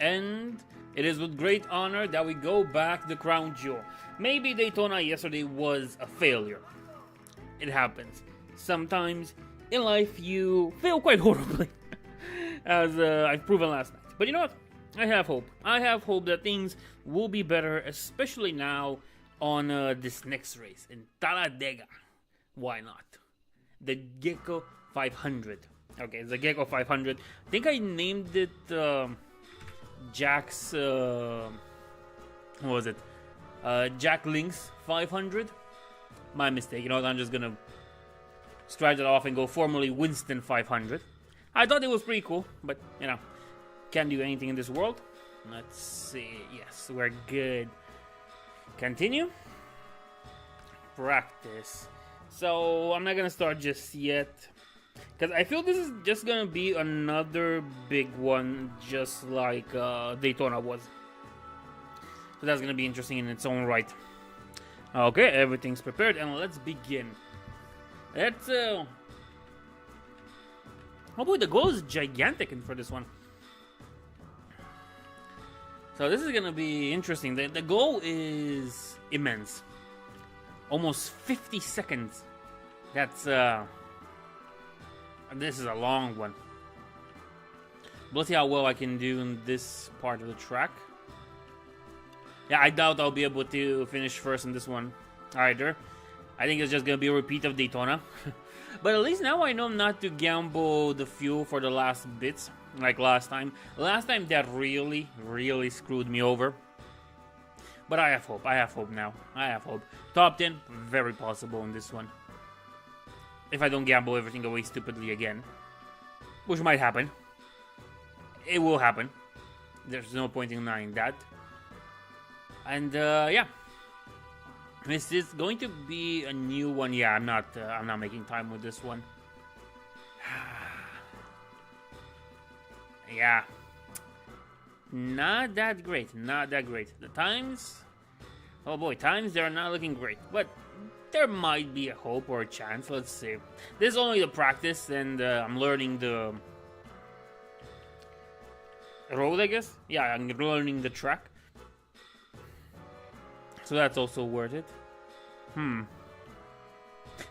and it is with great honor that we go back the crown jewel. Maybe Daytona yesterday was a failure. It happens. Sometimes in life you fail quite horribly, as I've proven last night. But you know what? I have hope. I have hope that things will be better, especially now on this next race in Talladega. Why not? The Gecko 500. Okay, it's the Gecko 500. I think I named it Jack's... what was it? Jack Link's 500. My mistake. You know what? I'm just gonna scratch it off and go formally Winston 500. I thought it was pretty cool, but you know, can't do anything in this world. Let's see. Yes, we're good. Continue. Practice. So I'm not gonna start just yet, because I feel this is just gonna be another big one, just like Daytona was. So that's gonna be interesting in its own right. Okay, everything's prepared, and let's begin. Let's oh boy, the goal is gigantic for this one. So this is gonna be interesting. The goal is immense. Almost 50 seconds. That's this is a long one. Let's see how well I can do in this part of the track. Yeah, I doubt I'll be able to finish first in this one either. I think it's just gonna be a repeat of Daytona. But at least now I know not to gamble the fuel for the last bits like last time. Last time that really screwed me over. But I have hope. I have hope now. I have hope. Top 10, very possible in this one. If I don't gamble everything away stupidly again. Which might happen. It will happen. There's no point in denying that. And yeah. This is going to be a new one. Yeah, I'm not making time with this one. Yeah. Not that great. Not that great. The times... Oh boy, times they're not looking great. But there might be a hope or a chance. Let's see. This is only the practice, and I'm learning the road, I guess. Yeah, I'm learning the track. So that's also worth it.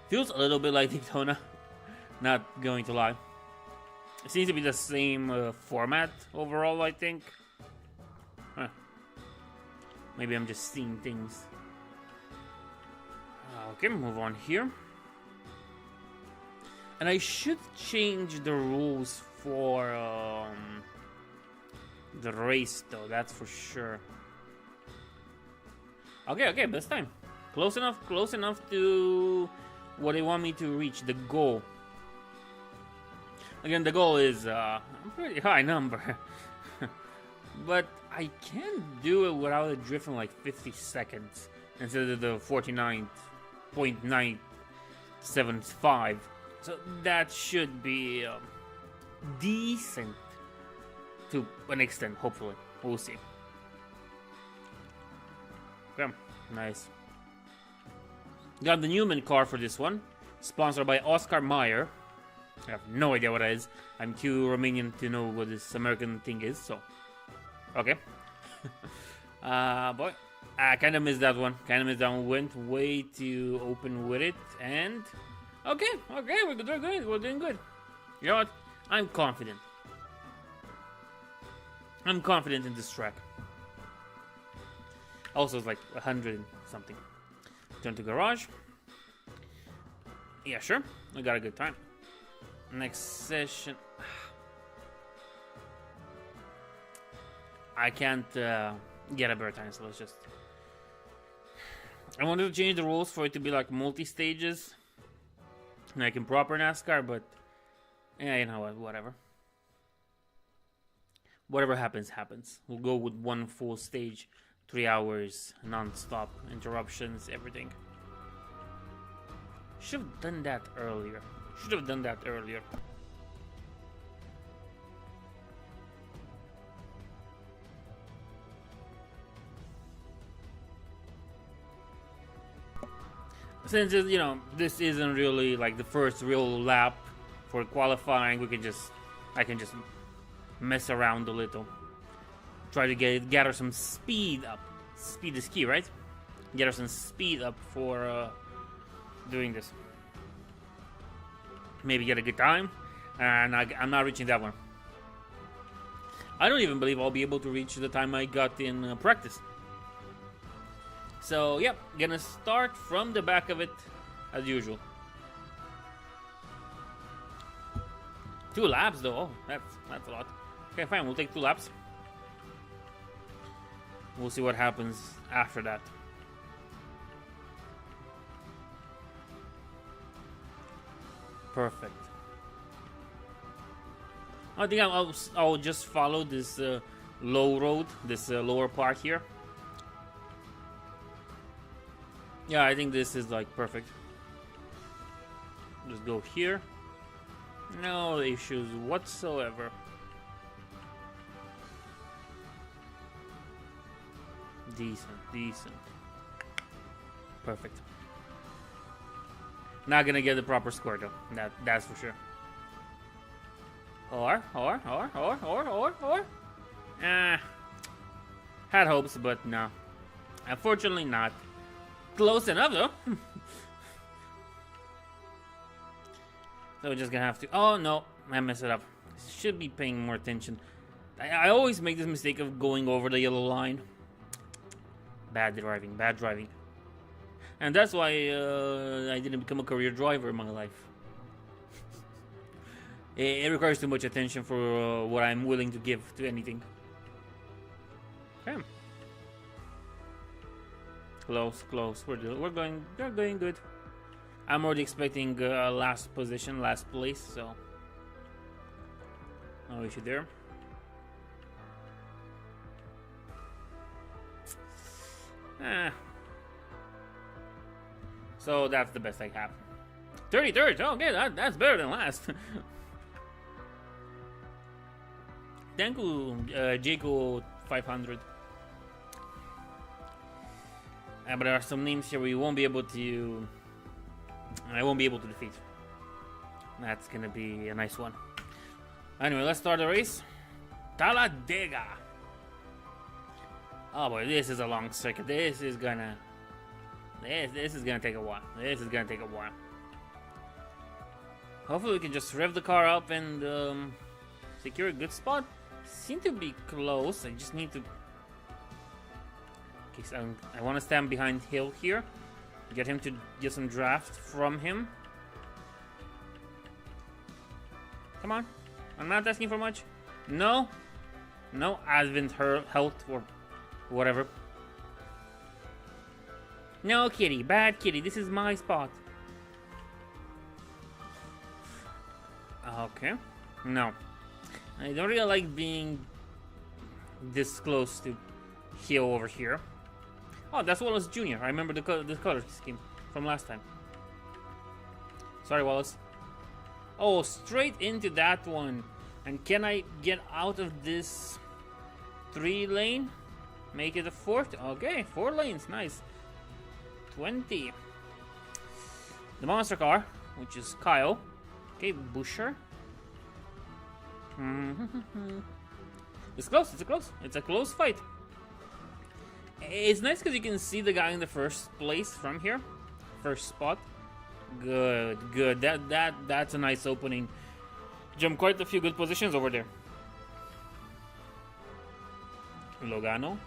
Feels a little bit like Daytona. Not going to lie. It seems to be the same format overall, I think. Huh. Maybe I'm just seeing things. Okay, move on here. And I should change the rules for the race, though. That's for sure. Okay, this time. Close enough to what they want me to reach, the goal. Again, the goal is a pretty high number. But I can't do it without it drifting like 50 seconds instead of the 49.975. So that should be decent to an extent, hopefully. We'll see. Okay, nice. Got the Newman car for this one, sponsored by Oscar Mayer. I have no idea what that is. I'm too Romanian to know what this American thing is, so... Okay. Boy, I kind of missed that one. Went way too open with it, and... Okay, we're doing good. You know what? I'm confident. I'm confident in this track. Also, it's like 100 and something. Turn to garage. Yeah, sure. We got a good time. Next session. I can't get a better time, so let's just... I wanted to change the rules for it to be like multi-stages. Like in proper NASCAR, but... Yeah, you know what, whatever. Whatever happens, happens. We'll go with one full stage. 3 hours, non-stop, interruptions, everything. Should have done that earlier. Since, you know, this isn't really like the first real lap for qualifying, I can just mess around a little. try to gather some speed up. Speed is key, right? Gather some speed up for doing this. Maybe get a good time, and I'm not reaching that one. I don't even believe I'll be able to reach the time I got in practice. So, yep, gonna start from the back of it as usual. 2 laps though. Oh, that's a lot. Okay, fine, we'll take 2 laps. We'll see what happens after that. Perfect. I think I'll just follow this low road, this lower part here. Yeah, I think this is like perfect. Just go here. No issues whatsoever. Decent. Perfect. Not gonna get the proper score though. That's for sure. Or. Had hopes, but no. Unfortunately not. Close enough though. So we're just gonna have to. Oh no, I messed it up. Should be paying more attention. I always make this mistake of going over the yellow line. Bad driving. And that's why I didn't become a career driver in my life. It requires too much attention for what I'm willing to give to anything. Okay. Close. We're going good. I'm already expecting last position, last place, so no issue there. So that's the best I have. 33rd. Okay, that's better than last. Thank you, Jaco 500. But there are some names here we won't be able to. I won't be able to defeat. That's gonna be a nice one. Anyway, let's start the race. Talladega. Oh boy, this is a long circuit. This is gonna take a while. Hopefully we can just rev the car up and secure a good spot. Seem to be close. I just need to. Okay, so I want to stand behind Hill here. Get him to get some draft from him. Come on. I'm not asking for much. No, Advent health or whatever. No, kitty. Bad kitty. This is my spot. Okay. No. I don't really like being this close to Hill over here. Oh, that's Wallace Jr. I remember the color scheme from last time. Sorry, Wallace. Oh, straight into that one. And can I get out of this 3-lane? Make it a 4th? Okay, 4 lanes. Nice. 20. The monster car, which is Kyle. Okay, Busher. It's close. It's a close fight. It's nice because you can see the guy in the first place from here. First spot. Good. That's a nice opening. Jump quite a few good positions over there. Logano.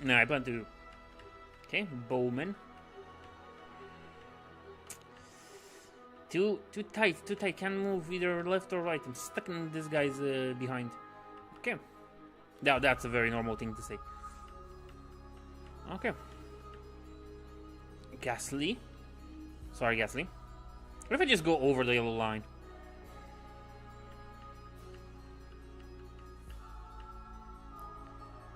No, I plan to. Okay, Bowman. Too tight. Can't move either left or right. I'm stuck in this guy's behind. Okay. Now that's a very normal thing to say. Okay. Gasly. Sorry, Gasly. What if I just go over the yellow line?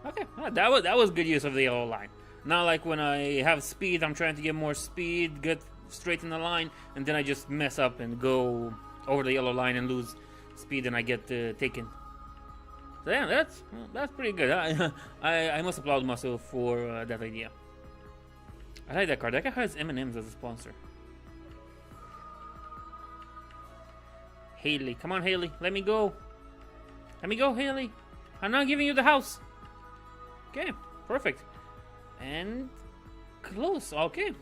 Okay, that was good use of the yellow line. Not like when I have speed, I'm trying to get more speed, get straight in the line, and then I just mess up and go over the yellow line and lose speed, and I get taken. So yeah, that's pretty good. I must applaud myself for that idea. I like that car. That guy has M&M's as a sponsor. Haley, come on, Haley, let me go. Let me go, Haley. I'm not giving you the house. Okay, perfect. And close. Okay.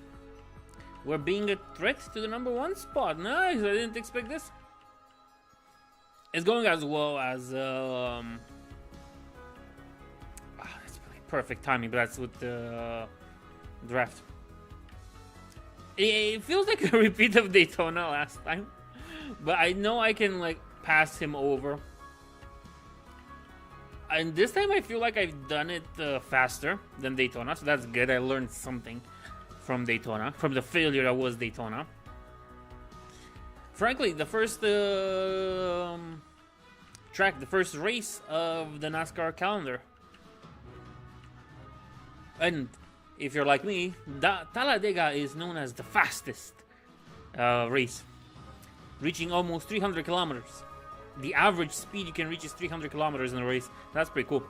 We're being a threat to the #1 spot. Nice. I didn't expect this. It's going as well as that's perfect timing, but that's with the draft. It feels like a repeat of Daytona last time, but I know I can like pass him over. And this time I feel like I've done it faster than Daytona, so that's good. I learned something from Daytona, from the failure that was Daytona. Frankly, the first track, the first race of the NASCAR calendar. And if you're like me, Talladega is known as the fastest race, reaching almost 300 kilometers. The average speed you can reach is 300 kilometers in a race. That's pretty cool.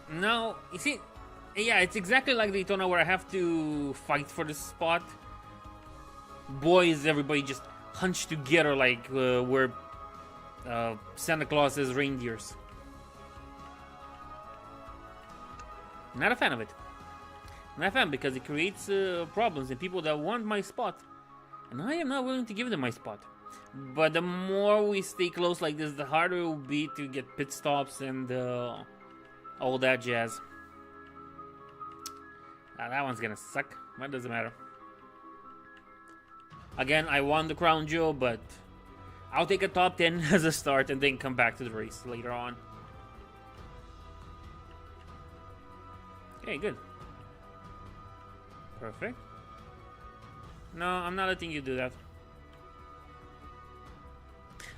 Now, you see, yeah, it's exactly like Daytona where I have to fight for the spot. Boy, is everybody just hunched together like we're Santa Claus's reindeers. Not a fan of it. Not a fan because it creates problems in people that want my spot. And I am not willing to give them my spot. But the more we stay close like this, the harder it will be to get pit stops and all that jazz. That one's gonna suck. That doesn't matter. Again, I won the crown jewel, but I'll take a top 10 as a start and then come back to the race later on. Okay, good. Perfect. No, I'm not letting you do that.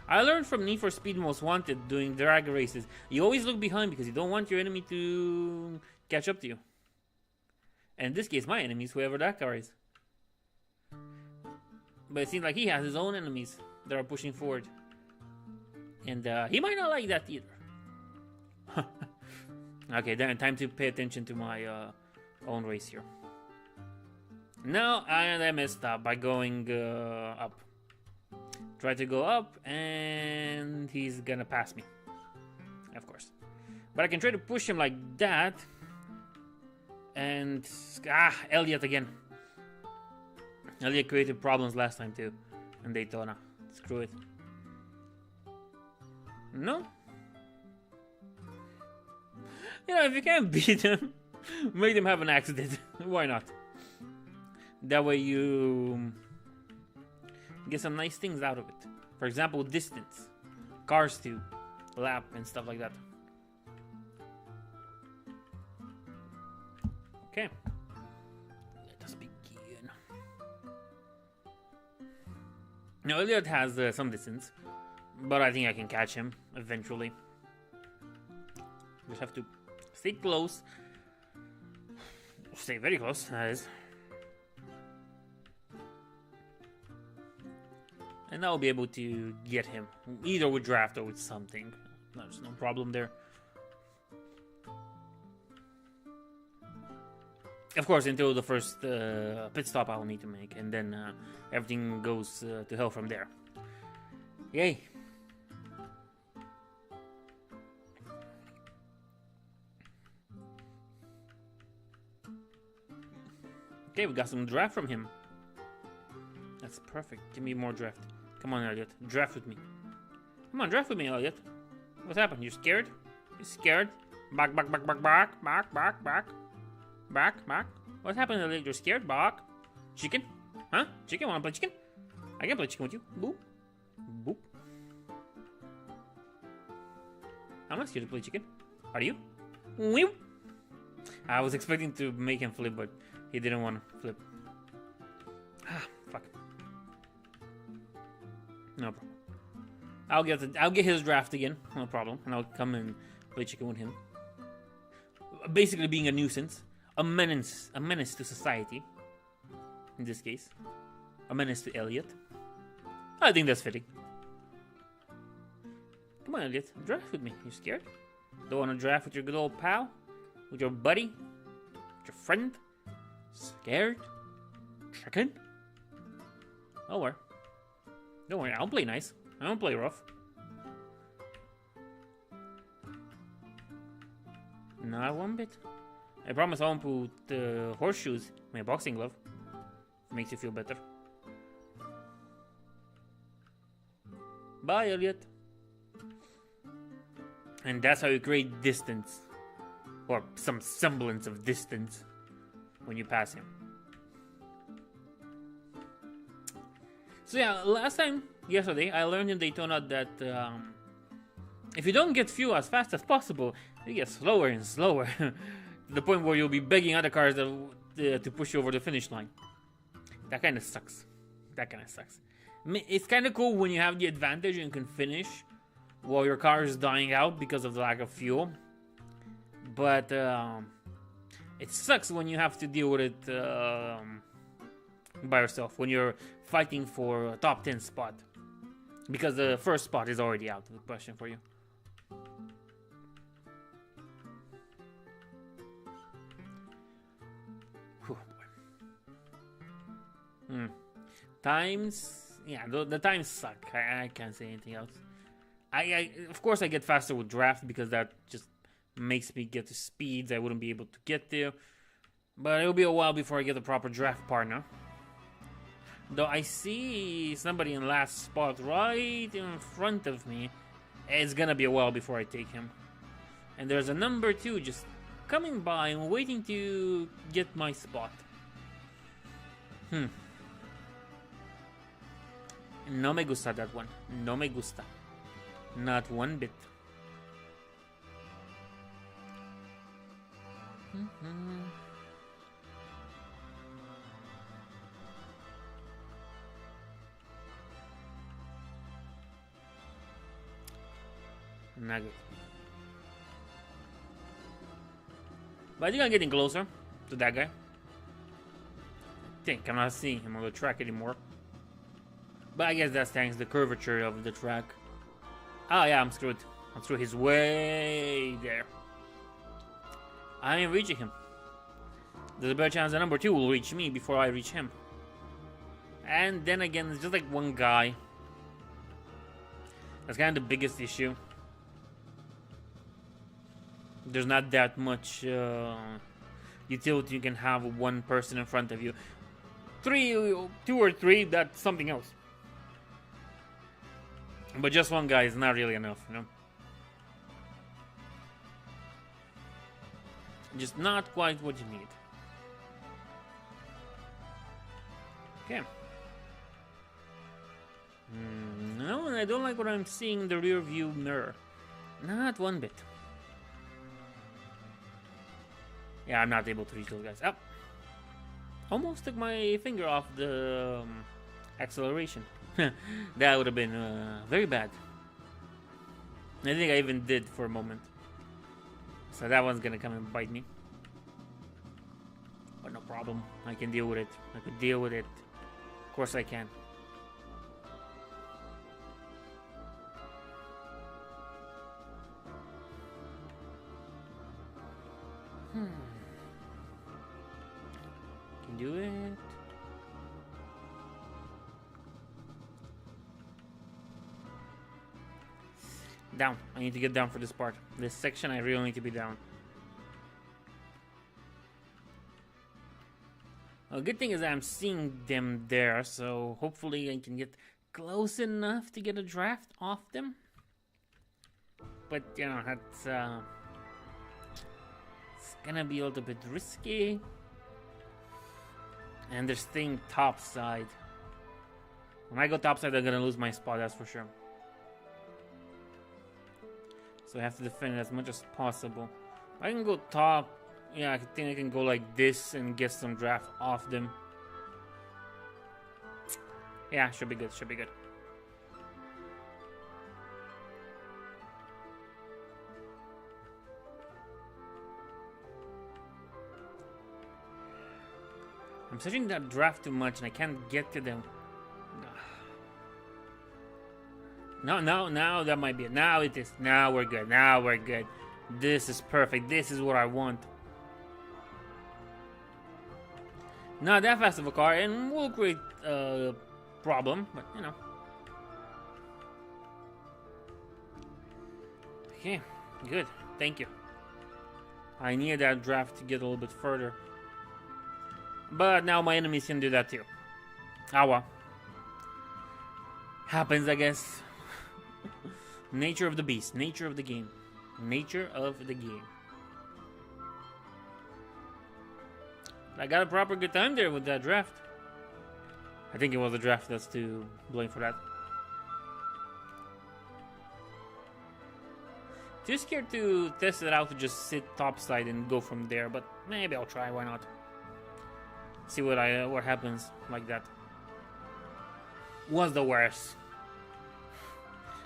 I learned from Need for Speed Most Wanted doing drag races. You always look behind because you don't want your enemy to catch up to you. And in this case, my enemies, whoever that car is. But it seems like he has his own enemies that are pushing forward. And he might not like that either. Okay, then time to pay attention to my own race here. Now, I messed up by going up. Try to go up, and he's gonna pass me. Of course. But I can try to push him like that. And... Elliott again. Elliott created problems last time too. In Daytona. Screw it. No? You know, if you can't beat them, make them have an accident. Why not? That way you get some nice things out of it. For example, distance, cars to lap, and stuff like that. Okay. Let us begin. Now, Elliott has some distance, but I think I can catch him eventually. Just have to stay close. Stay very close, that is. And I'll be able to get him, either with draft or with something. There's no problem there. Of course, until the first pit stop I will need to make, and then everything goes to hell from there. Yay! Okay, we got some draft from him. That's perfect. Give me more draft. Come on, Elliott. Draft with me. Come on, draft with me, Elliott. What happened? You scared? You scared? Back, back, back, back, back, back, back, back. Back, back. What happened, Elliott? You're scared? Back. Chicken? Huh? Chicken? Wanna play chicken? I can play chicken with you. Boop. Boop. I'm not scared to play chicken. Are you? Whew. I was expecting to make him flip, but he didn't want to flip. Ah, fuck. No problem. I'll get his draft again. No problem. And I'll come and play chicken with him. Basically being a nuisance. A menace to society. In this case. A menace to Elliott. I think that's fitting. Come on, Elliott. Draft with me. You scared? Don't want to draft with your good old pal? With your buddy? With your friend? Scared? Chicken? Don't worry. Don't worry. I don't play nice. I don't play rough. Not one bit. I promise I won't put horseshoes in my boxing glove. Makes you feel better. Bye, Elliott. And that's how you create distance. Or some semblance of distance when you pass him. So yeah, yesterday, I learned in Daytona that if you don't get fuel as fast as possible, you get slower and slower. To the point where you'll be begging other cars to push you over the finish line. That kind of sucks. It's kind of cool when you have the advantage and can finish while your car is dying out because of the lack of fuel. But it sucks when you have to deal with it by yourself, when you're fighting for a top 10 spot. Because the first spot is already out of the question for you. Times, yeah, the times suck. I can't say anything else. I of course I get faster with draft because that just makes me get to speeds I wouldn't be able to get to. But it'll be a while before I get a proper draft partner. Though I see somebody in last spot right in front of me. It's gonna be a while before I take him. And there's a number 2 just coming by and waiting to get my spot. No me gusta that one. No me gusta. Not one bit. Not good. But I think I'm getting closer to that guy. I think I'm not seeing him on the track anymore. But I guess that's thanks to the curvature of the track. Oh yeah, I'm screwed. He's way there. I ain't reaching him. There's a better chance the number 2 will reach me before I reach him. And then again, it's just like one guy. That's kind of the biggest issue. There's not that much utility you can have with one person in front of you. 2 or 3, that's something else. But just one guy is not really enough, you know? Just not quite what you need. Okay. No, I don't like what I'm seeing in the rear view mirror. Not one bit. Yeah, I'm not able to reach those guys. Oh. Almost took my finger off the acceleration. That would have been very bad. I think I even did for a moment. So that one's gonna come and bite me. But no problem. I can deal with it. I could deal with it. Of course I can. Can do it. Down. I need to get down for this part. This section I really need to be down. A good thing is that I'm seeing them there, so hopefully I can get close enough to get a draft off them. But, you know, that's it's gonna be a little bit risky. And they're staying topside. When I go topside, I'm gonna lose my spot, that's for sure. So I have to defend it as much as possible. I can go top. Yeah, I think I can go like this and get some draft off them. Yeah, should be good, should be good. I'm searching that draft too much and I can't get to them. No, that might be it. Now it is. Now we're good. Now we're good. This is perfect. This is what I want. Not that fast of a car and will create a problem, but you know. Okay, good. Thank you. I need that draft to get a little bit further. But now my enemies can do that too. Ah well. Happens, I guess. Nature of the beast. Nature of the game. Nature of the game. I got a proper good time there with that draft. I think it was the draft that's to blame for that. Too scared to test it out to just sit topside and go from there, but maybe I'll try, why not? See what happens like that. Was the worst.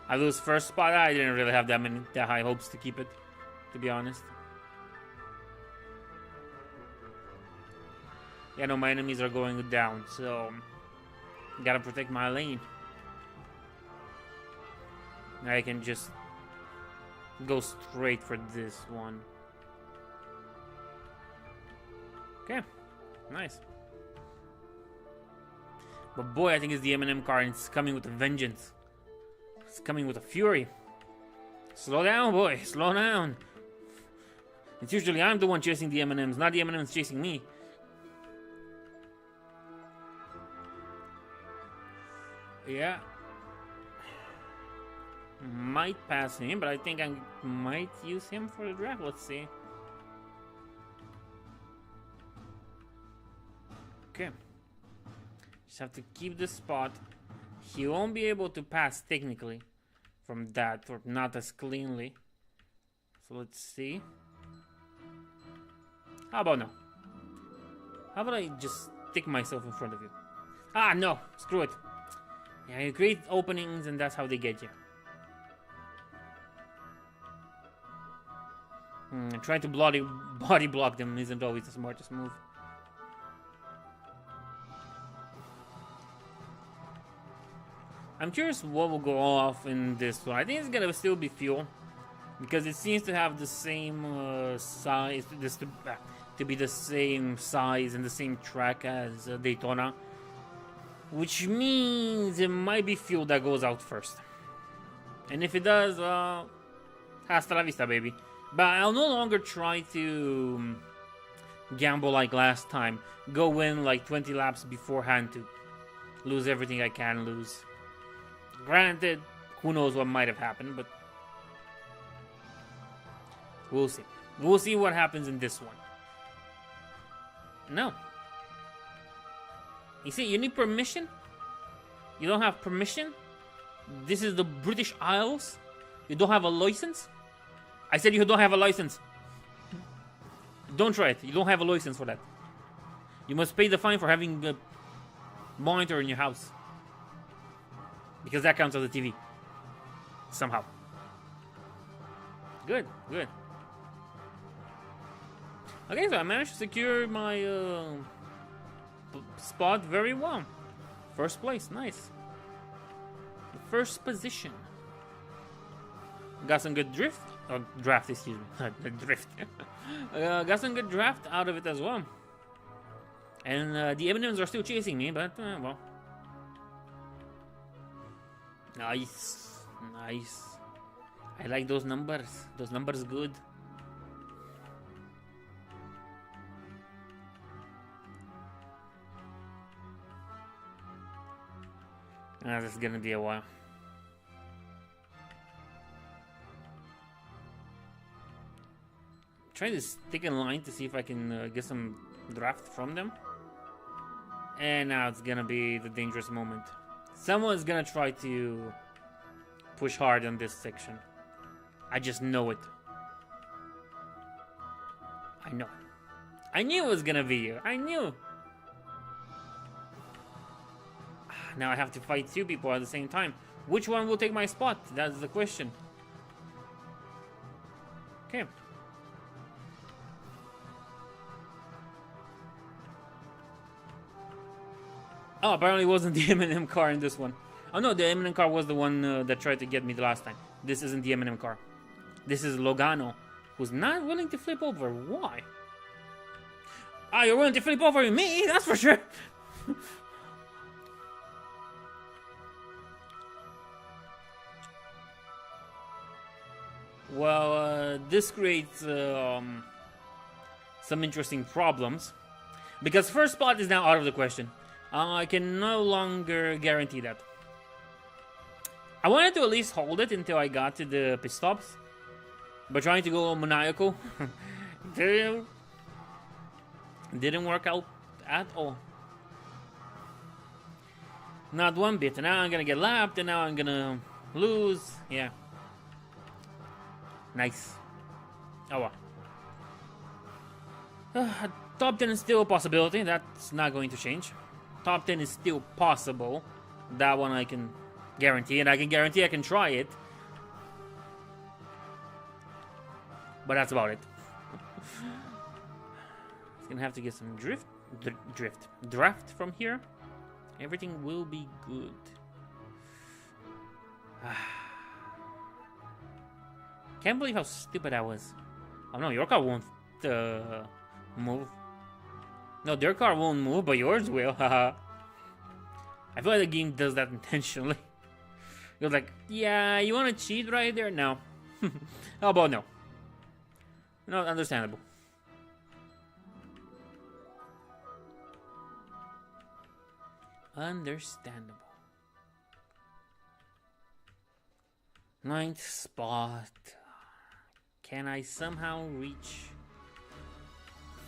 I lose first spot. I didn't really have that high hopes to keep it, to be honest. Yeah, no, my enemies are going down, so gotta protect my lane. I can just go straight for this one. Okay, nice. But boy, I think it's the M&M car, and it's coming with a vengeance. It's coming with a fury. Slow down, boy. Slow down. It's usually I'm the one chasing the M&Ms, not the M&Ms chasing me. Yeah. Might pass him, but I think I might use him for the draft. Let's see. Okay. Just have to keep the spot. He won't be able to pass technically from that, or not as cleanly. So let's see. How about now? How about I just stick myself in front of you? Ah, no! Screw it. Yeah, you create openings and that's how they get you. Trying to body block them isn't always the smartest move. I'm curious what will go off in this one. I think it's gonna still be fuel, because it seems to have the same size, to be the same size and the same track as Daytona, which means it might be fuel that goes out first. And if it does, hasta la vista, baby. But I'll no longer try to gamble like last time. Go in like 20 laps beforehand to lose everything I can lose. Granted, who knows what might have happened, but we'll see. We'll see what happens in this one. No. You see, you need permission? You don't have permission? This is the British Isles? You don't have a license? I said you don't have a license. Don't try it. You don't have a license for that. You must pay the fine for having a monitor in your house, because that counts as a TV. Somehow. Good, good. Okay, so I managed to secure my spot very well. First place, nice. First position. Got some good drift. Oh, draft, excuse me. Drift. Got some good draft out of it as well. And the M&Ms are still chasing me, but, well. Nice. Nice. I like those numbers. Those numbers good. This is gonna be a while. Trying to stick in line to see if I can get some draft from them. And now it's gonna be the dangerous moment. Someone's gonna try to push hard on this section. I just know it. I know. I knew it was gonna be you. I knew. Now I have to fight two people at the same time. Which one will take my spot? That's the question. Okay. Oh, apparently it wasn't the M&M car in this one. Oh no, the M&M car was the one that tried to get me the last time. This isn't the M&M car. This is Logano, who's not willing to flip over. Why? Ah, you're willing to flip over me? That's for sure. Well, this creates some interesting problems. Because first spot is now out of the question. I can no longer guarantee that. I wanted to at least hold it until I got to the pit stops. But trying to go maniacal didn't work out at all. Not one bit. And now I'm gonna get lapped, and now I'm gonna lose. Yeah. Nice. Oh well. Top 10 is still a possibility. That's not going to change. Top 10 is still possible. That one I can guarantee, and I can guarantee I can try it. But that's about it. It's gonna have to get some draft from here. Everything will be good. Can't believe how stupid I was. Oh no, your car won't move. No, their car won't move, but yours will. Haha. I feel like the game does that intentionally. It was like, yeah, you want to cheat right there? No. How about no? No, understandable. Understandable. 9th spot. Can I somehow reach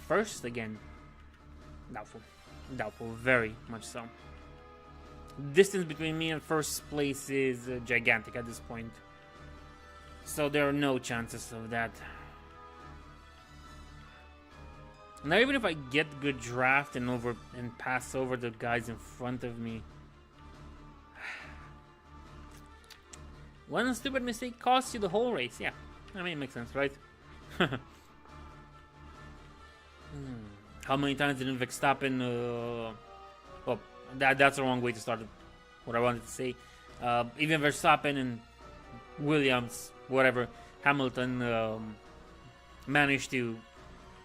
first again? Doubtful. Doubtful, very much so. Distance between me and first place is gigantic at this point. So there are no chances of that. Now even if I get good draft and pass over the guys in front of me, one stupid mistake costs you the whole race. Yeah, I mean it makes sense, right? How many times did Verstappen? Well, that's the wrong way to start what I wanted to say. Even Verstappen and Williams, whatever, Hamilton managed to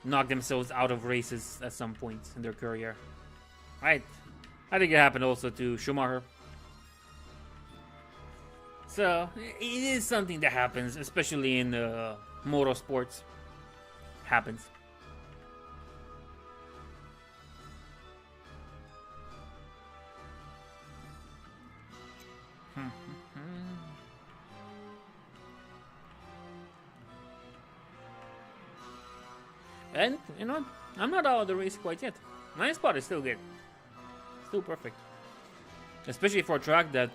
knock themselves out of races at some point in their career. Right. I think it happened also to Schumacher. So, it is something that happens, especially in motorsports. Happens. And, you know, I'm not out of the race quite yet. 9th spot is still good. Still perfect. Especially for a track that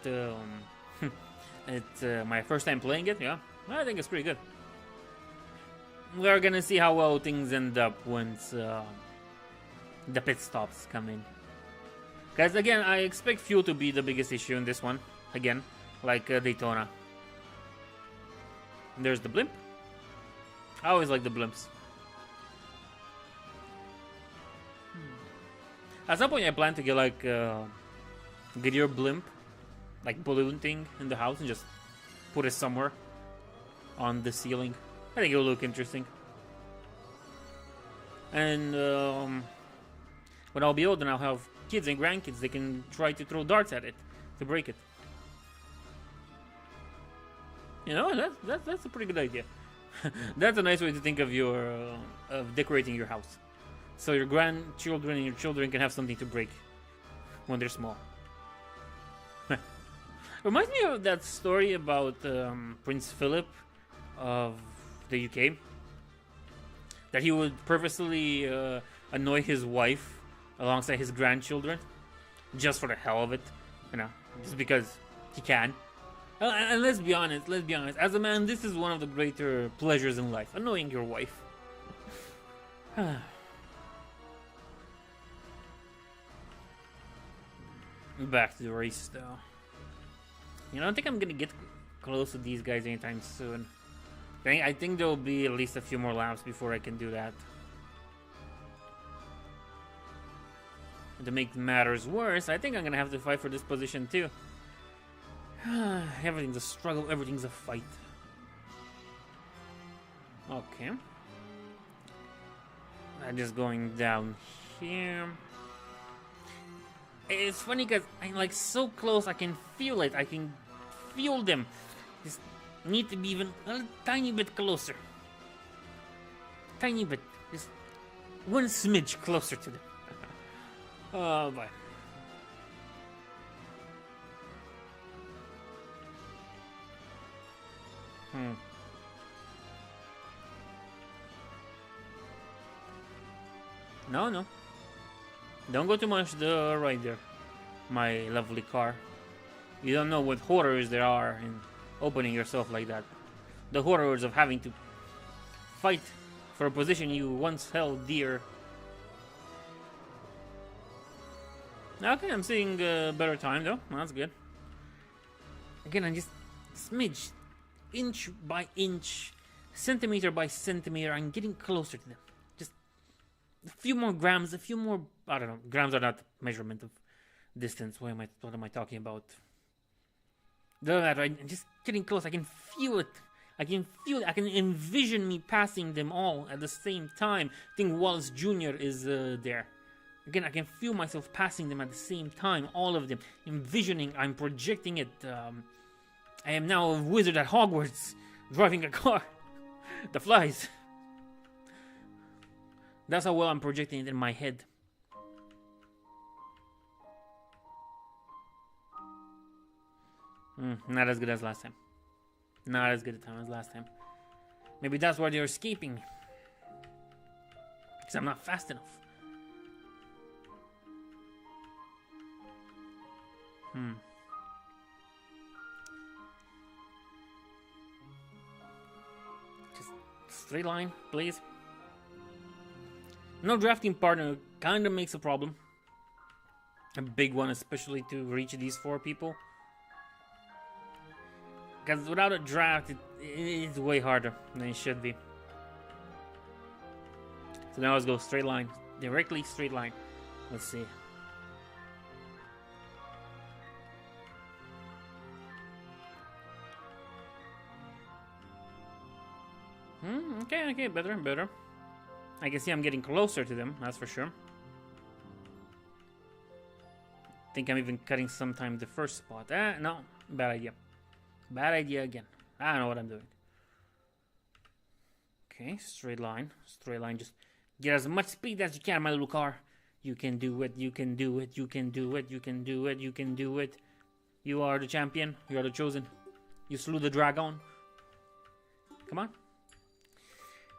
it's my first time playing it, yeah. I think it's pretty good. We're gonna see how well things end up once the pit stops come in. Guys, again, I expect fuel to be the biggest issue in this one. Again, like Daytona. And there's the blimp. I always like the blimps. At some point I plan to get like Goodyear blimp, like balloon thing in the house, and just put it somewhere on the ceiling. I think it'll look interesting. And when I'll be old and I'll have kids and grandkids, they can try to throw darts at it to break it. You know, that's a pretty good idea. That's a nice way to think of your of decorating your house. So your grandchildren and your children can have something to break when they're small. Reminds me of that story about Prince Philip of the UK. That he would purposely annoy his wife alongside his grandchildren. Just for the hell of it. You know, just because he can. And let's be honest. As a man, this is one of the greater pleasures in life. Annoying your wife. Back to the race though. You know, I don't think I'm gonna get close to these guys anytime soon. I think there'll be at least a few more laps before I can do that. And to make matters worse, I think I'm gonna have to fight for this position too. Everything's a struggle, everything's a fight. Okay. I'm just going down here. It's funny because I'm like so close, I can feel it. I can feel them. Just need to be even a tiny bit closer. Tiny bit. Just one smidge closer to them. Oh boy. No. Don't go too much the right there, my lovely car. You don't know what horrors there are in opening yourself like that. The horrors of having to fight for a position you once held dear. Okay, I'm seeing a better time though. That's good. Again, I'm just smidge, inch by inch, centimeter by centimeter. I'm getting closer to them. Just a few more grams, a few more. I don't know. Grams are not measurement of distance. What am I talking about? Doesn't matter. I'm just getting close. I can feel it. I can envision me passing them all at the same time. I think Wallace Jr. is there. Again, I can feel myself passing them at the same time. All of them. Envisioning. I'm projecting it. I am now a wizard at Hogwarts. Driving a car. that flies. That's how well I'm projecting it in my head. Not as good as last time. Not as good a time as last time. Maybe that's why they're escaping me. Because I'm not fast enough. Just straight line, please. No drafting partner kind of makes a problem. A big one, especially to reach these 4 people. Because without a draft, it's way harder than it should be. So now let's go straight line. Directly straight line. Let's see. Okay, better and better. I can see I'm getting closer to them, that's for sure. I think I'm even cutting sometime the first spot. No, bad idea. Bad idea again. I don't know what I'm doing. Okay, straight line. Straight line. Just get as much speed as you can, my little car. You can do it. You can do it. You can do it. You can do it. You can do it. You are the champion. You are the chosen. You slew the dragon. Come on.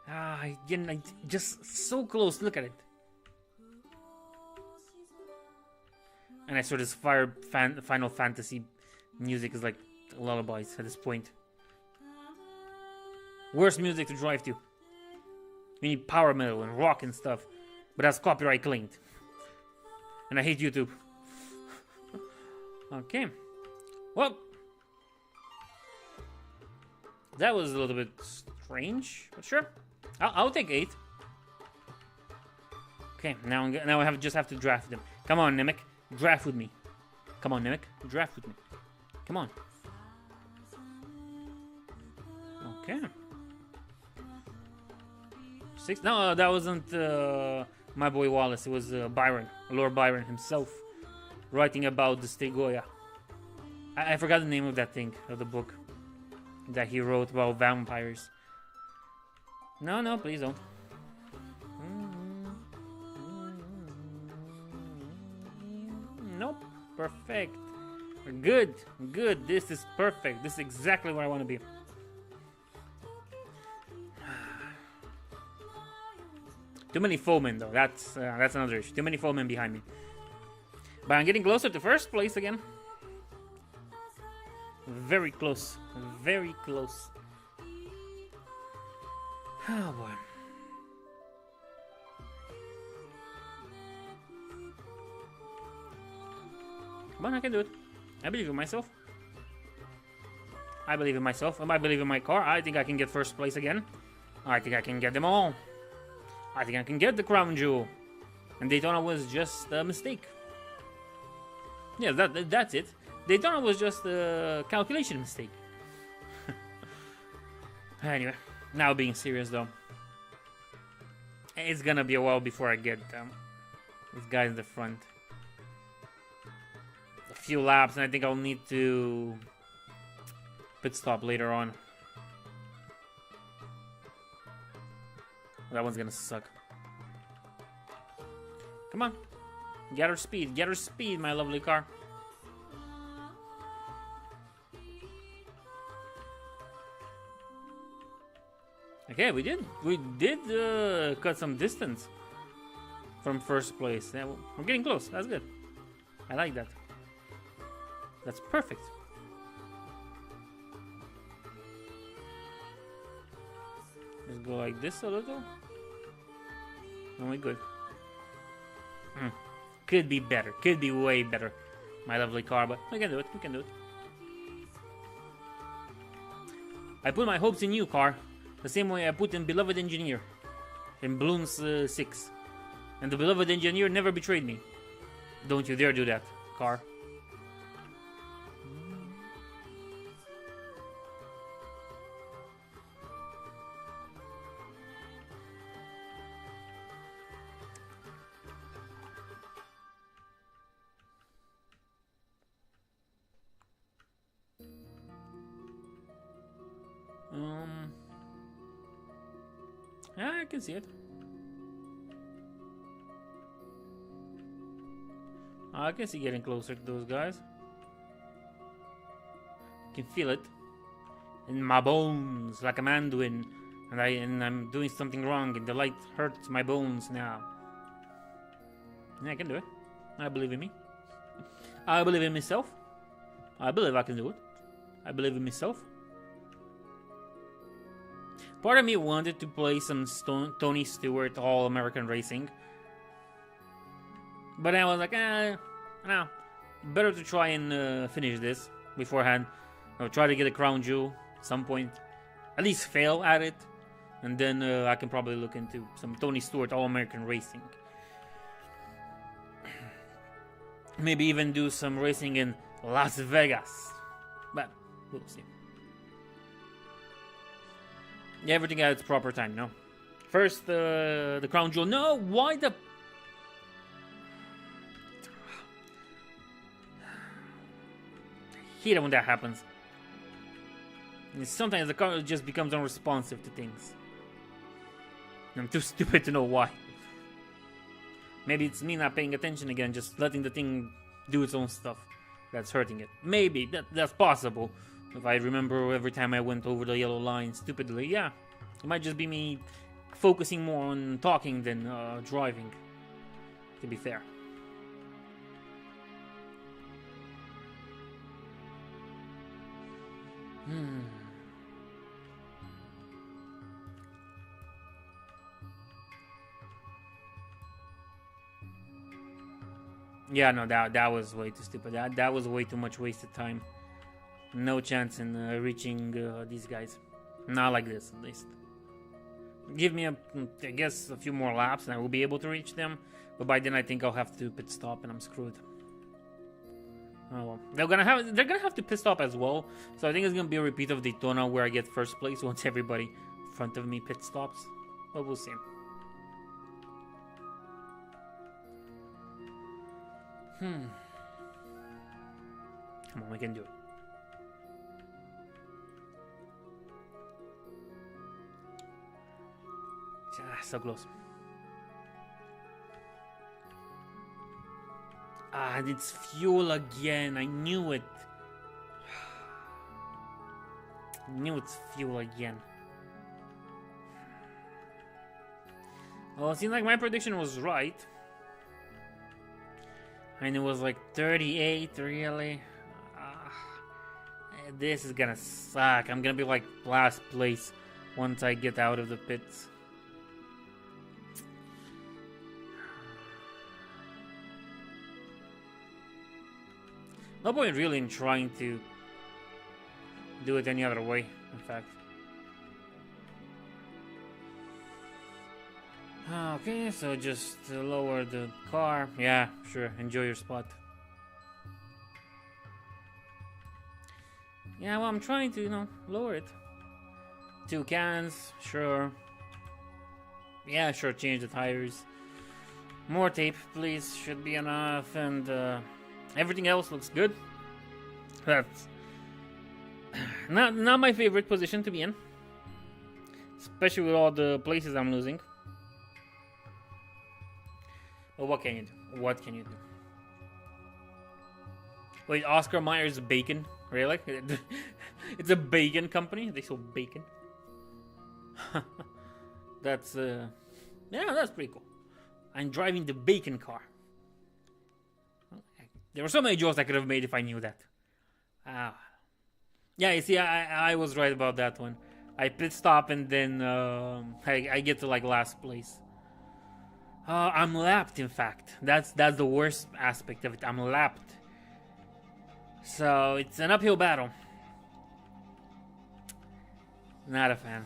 Again, I just so close. Look at it. And I swear this Final Fantasy music is like lullabies at this point. Worst music to drive to. You need power metal and rock and stuff, but that's copyright claimed. And I hate YouTube. Okay. Well, that was a little bit strange, but sure. I'll take 8. Okay, now I just have to draft them. Come on, Namek, draft with me. Come on, Namek, draft with me. Come on. Okay. 6. No, that wasn't my boy Wallace. It was Byron, Lord Byron himself, writing about the Stegoya. I forgot the name of that thing, of the book that he wrote about vampires. No, please don't. Nope. Perfect. Good. This is perfect. This is exactly where I want to be. Too many foemen, though. That's another issue. Too many foemen behind me. But I'm getting closer to first place again. Very close. Very close. Oh boy. Come on, I can do it. I believe in myself. I believe in myself. I believe in my car. I think I can get first place again. I think I can get them all. I think I can get the crown jewel. And Daytona was just a mistake. Yeah, that's it. Daytona was just a calculation mistake. Anyway, now being serious though. It's gonna be a while before I get these guys in the front. A few laps and I think I'll need to pit stop later on. That one's gonna suck. Come on. Gather speed. Gather speed, my lovely car. Okay, we did cut some distance from first place. Yeah, we're getting close. That's good. I like that. That's perfect. Let's go like this a little. And we're good. Could be better. Could be way better. My lovely car, but we can do it. We can do it. I put my hopes in you, car. The same way I put in Beloved Engineer. In Bloons 6. And the Beloved Engineer never betrayed me. Don't you dare do that, car. Yeah, I can see it. I can see getting closer to those guys. I can feel it in my bones, like a man doing, and I'm doing something wrong, and the light hurts my bones now. Yeah, I can do it. I believe in me. I believe in myself. I believe I can do it. I believe in myself. Part of me wanted to play some Tony Stewart All-American Racing. But I was like, no. Better to try and finish this beforehand. Or try to get a crown jewel at some point. At least fail at it. And then I can probably look into some Tony Stewart All-American Racing. Maybe even do some racing in Las Vegas. But we'll see. Yeah, everything at its proper time, no? First, the crown jewel. No, why the... I hate it when that happens. And sometimes the car just becomes unresponsive to things. I'm too stupid to know why. Maybe it's me not paying attention again, just letting the thing do its own stuff. That's hurting it. Maybe, that's possible. If I remember every time I went over the yellow line stupidly, yeah. It might just be me focusing more on talking than driving, to be fair. Yeah, no, that was way too stupid. That was way too much wasted time. No chance in reaching these guys. Not like this, at least. Give me, I guess, a few more laps and I will be able to reach them. But by then I think I'll have to pit stop and I'm screwed. Oh well. They're gonna have to pit stop as well. So I think it's gonna be a repeat of Daytona where I get first place once everybody in front of me pit stops. But we'll see. Come on, we can do it. So close. Ah, it's fuel again. I knew it. I knew it's fuel again. Well, it seems like my prediction was right. And it was like 38, really. This is gonna suck. I'm gonna be like last place once I get out of the pits. No point really in trying to do it any other way, in fact. Okay, so just lower the car. Yeah, sure, enjoy your spot. Yeah, well, I'm trying to, lower it. 2 cans, sure. Yeah, sure, change the tires. More tape, please, should be enough, and everything else looks good. That's not my favorite position to be in. Especially with all the places I'm losing. Well, what can you do? What can you do? Wait, Oscar Mayer's bacon? Really? It's a bacon company? They sell bacon? That's, yeah, that's pretty cool. I'm driving the bacon car. There were so many jokes I could have made if I knew that. Yeah, you see, I was right about that one. I pit stop and then I get to like last place. I'm lapped, in fact. That's the worst aspect of it. I'm lapped. So it's an uphill battle. Not a fan.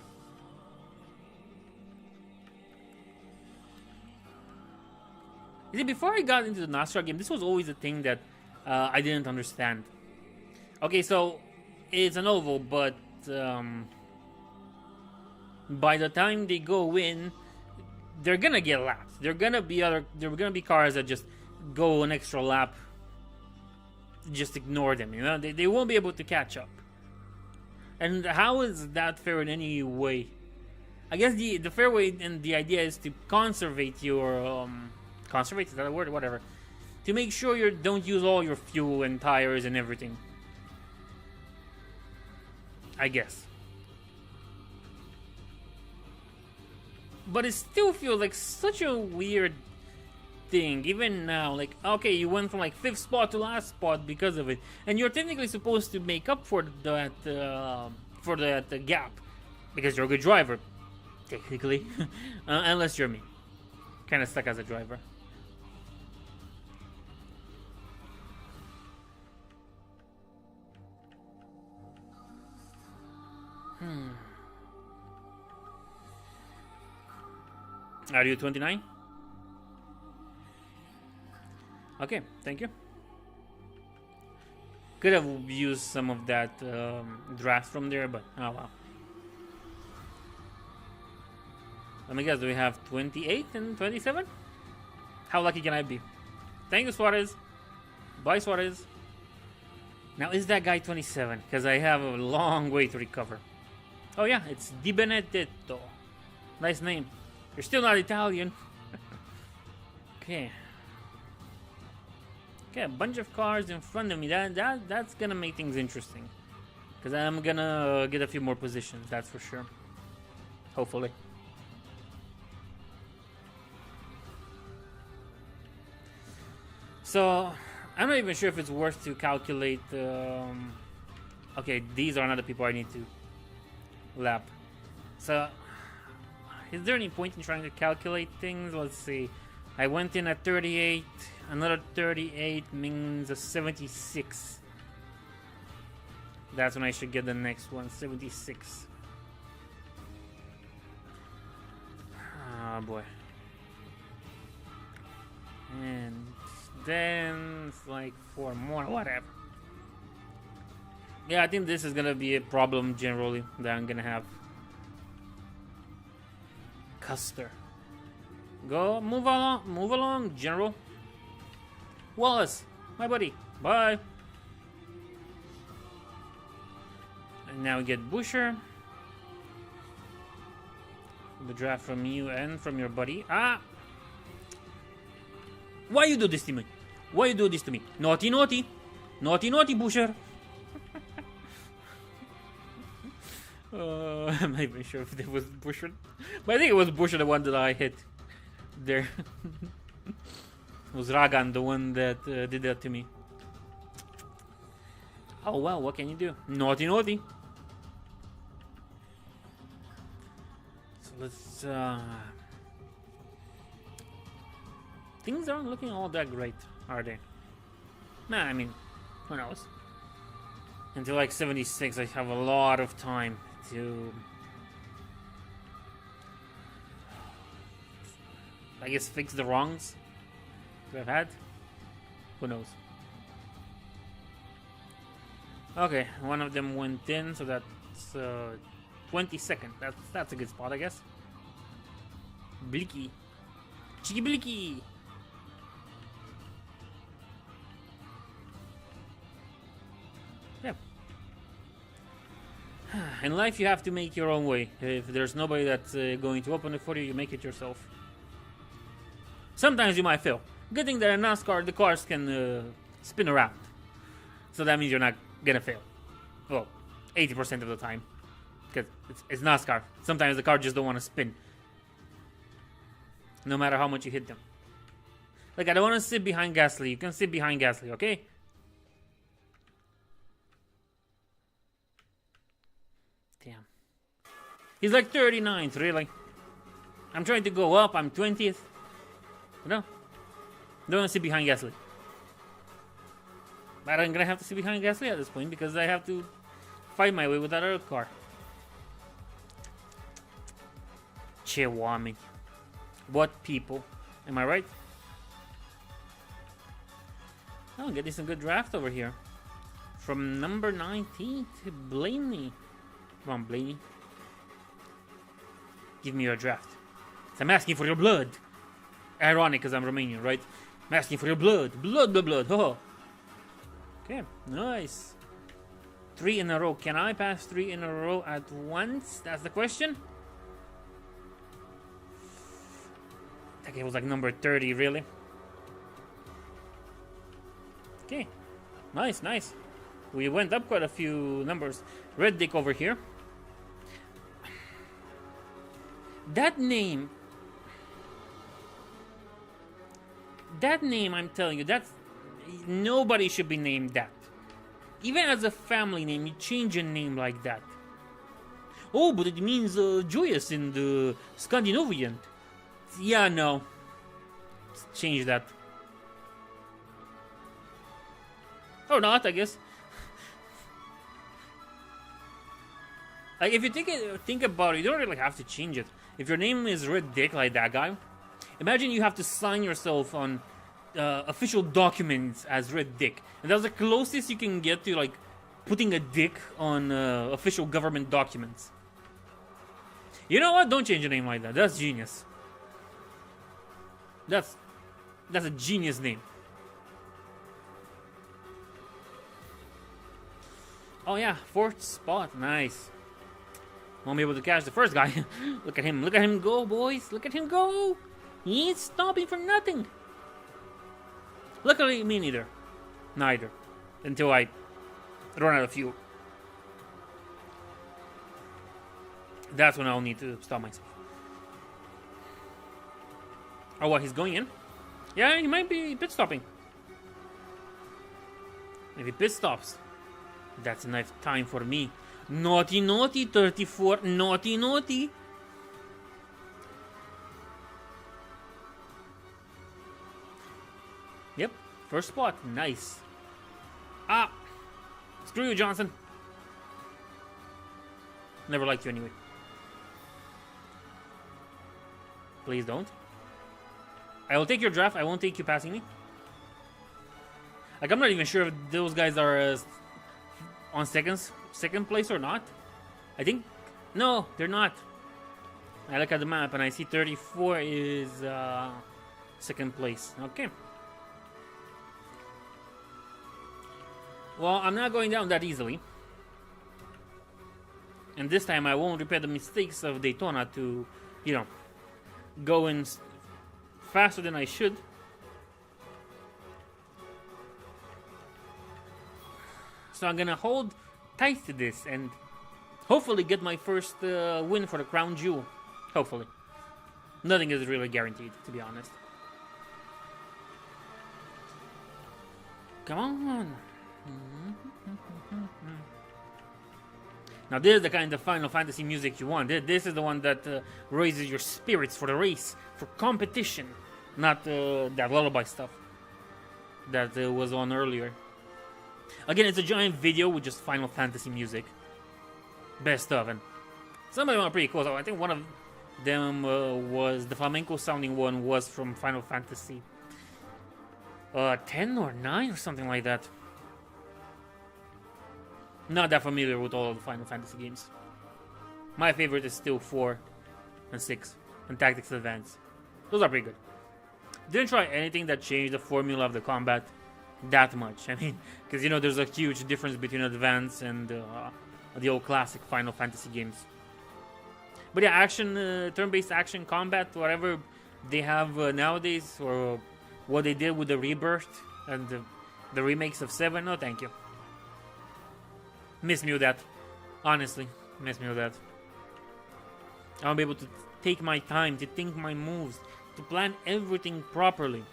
You see, before I got into the NASCAR game, this was always a thing that I didn't understand. Okay, so it's an oval, but by the time they go in, they're gonna get lapped. There are gonna be cars that just go an extra lap. Just ignore them, you know. They won't be able to catch up. And how is that fair in any way? I guess the fair way and the idea is to conservate your conservate, is that a word? Whatever. To make sure you don't use all your fuel and tires and everything. I guess. But it still feels like such a weird thing, even now. Like, okay, you went from like 5th spot to last spot because of it, and you're technically supposed to make up for that gap because you're a good driver, technically. Unless you're me, kind of stuck as a driver. Are you 29? Okay, thank you. Could have used some of that draft from there, but oh well. Let me guess, do we have 28 and 27? How lucky can I be? Thank you, Suarez. Bye, Suarez. Now, is that guy 27? Because I have a long way to recover. Oh yeah, it's Di Benedetto. Nice name. You're still not Italian. Okay. Okay, a bunch of cars in front of me. That's gonna make things interesting. Because I'm gonna get a few more positions, that's for sure. Hopefully. So, I'm not even sure if it's worth to calculate. Okay, these are not the people I need to lap. So, is there any point in trying to calculate things? Let's see. I went in at 38. Another 38 means a 76. That's when I should get the next one. 76. Oh boy. And then it's like 4 more. Whatever. Yeah, I think this is gonna be a problem generally that I'm gonna have. Custer. Go, move along, General. Wallace, my buddy, bye. And now we get Busher. The draft from you and from your buddy. Ah! Why you do this to me? Why you do this to me? Naughty, naughty. Naughty, naughty, Busher. I'm not even sure if it was Busher. But I think it was Busher, the one that I hit there. It was Ragan, the one that did that to me. Oh well, what can you do? Naughty, naughty. So let's... Things aren't looking all that great, are they? Nah, I mean, who knows? Until like 76, I have a lot of time to... I guess fix the wrongs that I've had. Who knows? Okay, one of them went in, so that's 22nd. That's a good spot, I guess. Blicky. Cheeky blicky! Yeah. In life, you have to make your own way. If there's nobody that's going to open it for you, you make it yourself. Sometimes you might fail. Good thing that in NASCAR, the cars can spin around. So that means you're not gonna fail. Well, 80% of the time. Because it's NASCAR. Sometimes the car just don't want to spin. No matter how much you hit them. Like, I don't want to sit behind Gasly. You can sit behind Gasly, okay? Damn. He's like 39th, really. I'm trying to go up. I'm 20th. You know? Don't want to sit behind Gasly. But I'm gonna have to sit behind Gasly at this point because I have to fight my way with that other car. Chihuahua. What people? Am I right? Oh, getting some good draft over here. From number 19 to Blaney. Come on, Blaney. Give me your draft. So I'm asking for your blood. Ironic because I'm Romanian, right? I'm asking for your blood. Blood. Oh. Okay, nice. 3 in a row. Can I pass 3 in a row at once? That's the question. That guy was like number 30, really. Okay, nice. We went up quite a few numbers. Red Dick over here. That name, I'm telling you, that's nobody should be named that. Even as a family name, you change a name like that. Oh, but it means joyous in the Scandinavian. Yeah, no. Change that. Or not, I guess. Like, if you think about it, you don't really have to change it. If your name is Red Dick, like that guy, imagine you have to sign yourself on official documents as Red Dick. And that's the closest you can get to, like, putting a dick on official government documents. You know what? Don't change your name like that. That's genius. That's a genius name. Oh yeah, 4th spot. Nice. Won't be able to catch the first guy. Look at him go, boys. Look at him go. He ain't stopping for nothing. Luckily, me neither. Neither. Until I run out of fuel. That's when I'll need to stop myself. Oh, what? He's going in? Yeah, he might be pit stopping. If he pit stops, that's enough time for me. Naughty, 34. Naughty. Yep, first spot. Nice. Ah! Screw you, Johnson. Never liked you anyway. Please don't. I will take your draft. I won't take you passing me. Like, I'm not even sure if those guys are on second place or not. I think... No, they're not. I look at the map and I see 34 is second place. Okay. Well, I'm not going down that easily. And this time I won't repeat the mistakes of Daytona to, you know, go in faster than I should. So I'm gonna hold tight to this and hopefully get my first win for the crown jewel. Hopefully. Nothing is really guaranteed, to be honest. Come on. Now this is the kind of Final Fantasy music you want. This is the one that raises your spirits for the race, for competition. Not that lullaby stuff that was on earlier. Again, it's a giant video with just Final Fantasy music. Best of, and some of them are pretty cool. So I think one of them was the flamenco sounding one was from Final Fantasy 10 or 9 or something like that. Not that familiar with all of the Final Fantasy games. My favorite is still 4 and 6 and Tactics Advance. Those are pretty good. Didn't try anything that changed the formula of the combat that much. I mean, because you know there's a huge difference between Advance and the old classic Final Fantasy games. But yeah, action, turn-based action combat, whatever, they have nowadays, or what they did with the Rebirth and the remakes of 7. No, thank you. Miss me with that. Honestly, miss me with that. I won't be able to take my time to think my moves, to plan everything properly.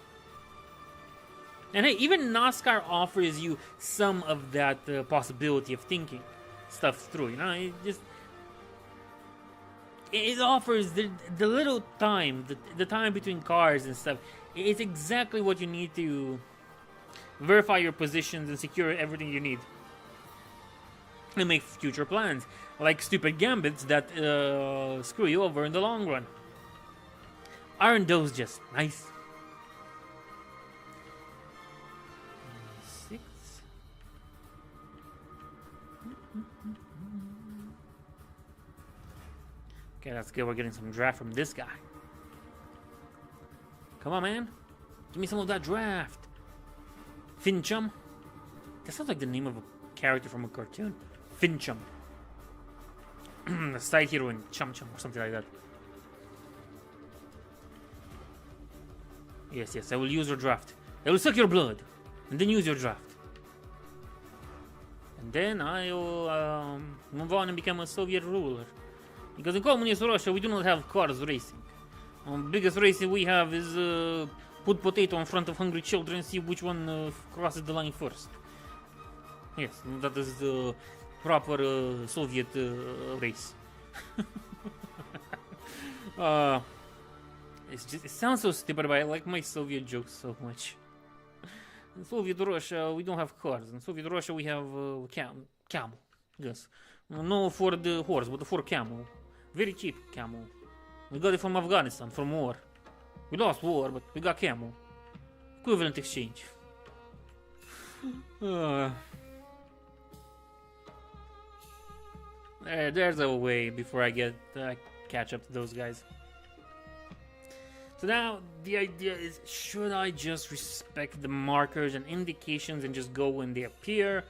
And hey, even NASCAR offers you some of that possibility of thinking stuff through. You know, it offers the little time, the time between cars and stuff. It's exactly what you need to verify your positions and secure everything you need. And make future plans, like stupid gambits that screw you over in the long run. Aren't those just nice? 6. Okay, that's good. We're getting some draft from this guy. Come on, man. Give me some of that draft. Finchum. That sounds like the name of a character from a cartoon. Finchum. The side hero in Chum Chum or something like that. Yes, I will use your draft. I will suck your blood. And then use your draft. And then I will move on and become a Soviet ruler. Because in communist Russia, we do not have cars racing. The biggest racing we have is put potato in front of hungry children and see which one crosses the line first. Yes, that is the proper Soviet race. It sounds so stupid, but I like my Soviet jokes so much. In Soviet Russia, we don't have cars. In Soviet Russia, we have camel. Yes. No for the horse, but for camel. Very cheap camel. We got it from Afghanistan, from war. We lost war, but we got camel. Equivalent exchange. There's a way before I catch up to those guys. So now the idea is, should I just respect the markers and indications and just go when they appear?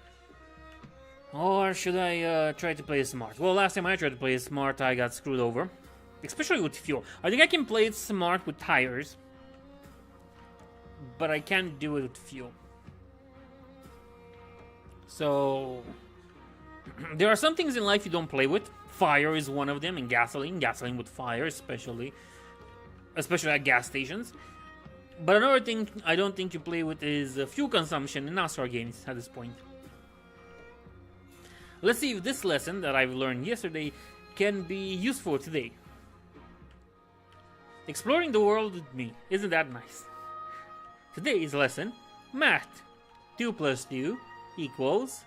Or should I try to play it smart? Well, last time I tried to play it smart, I got screwed over. Especially with fuel. I think I can play it smart with tires, but I can't do it with fuel. So there are some things in life you don't play with. Fire is one of them, and gasoline. Gasoline with fire, especially at gas stations. But another thing I don't think you play with is fuel consumption in NASCAR games at this point. Let's see if this lesson that I've learned yesterday can be useful today. Exploring the world with me. Isn't that nice? Today's lesson, math. 2 plus 2 equals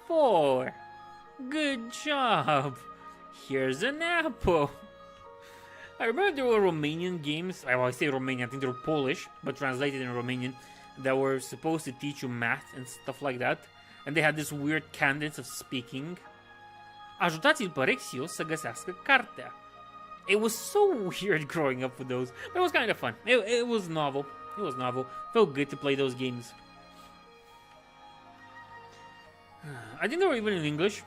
4. Good job. Here's an apple. I remember there were Romanian games. I say Romanian, I think they were Polish, but translated in Romanian, that were supposed to teach you math and stuff like that. And they had this weird cadence of speaking. Ajutați-l pe Rexio să găsească cartea. It was so weird growing up with those, but it was kind of fun. It was novel. Felt good to play those games. I think they were even in English.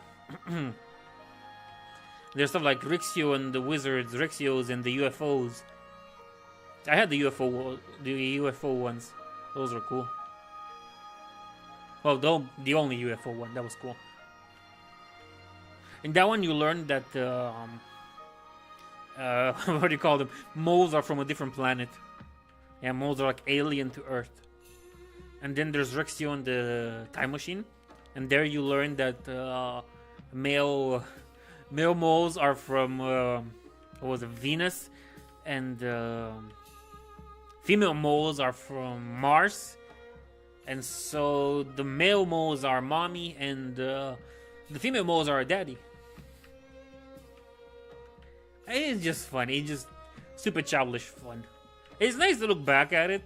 There's stuff like Rixio and the Wizards, Rixios and the UFOs. I had the UFO ones. Those were cool. Well, the only UFO one. That was cool. In that one, you learned that what do you call them? Moles are from a different planet. Yeah, moles are like alien to Earth. And then there's Rexio and the Time Machine, and there you learn that male moles are from Venus, and female moles are from Mars. And so the male moles are mommy, and the female moles are daddy. It's just fun. It's just super childish fun. It's nice to look back at it,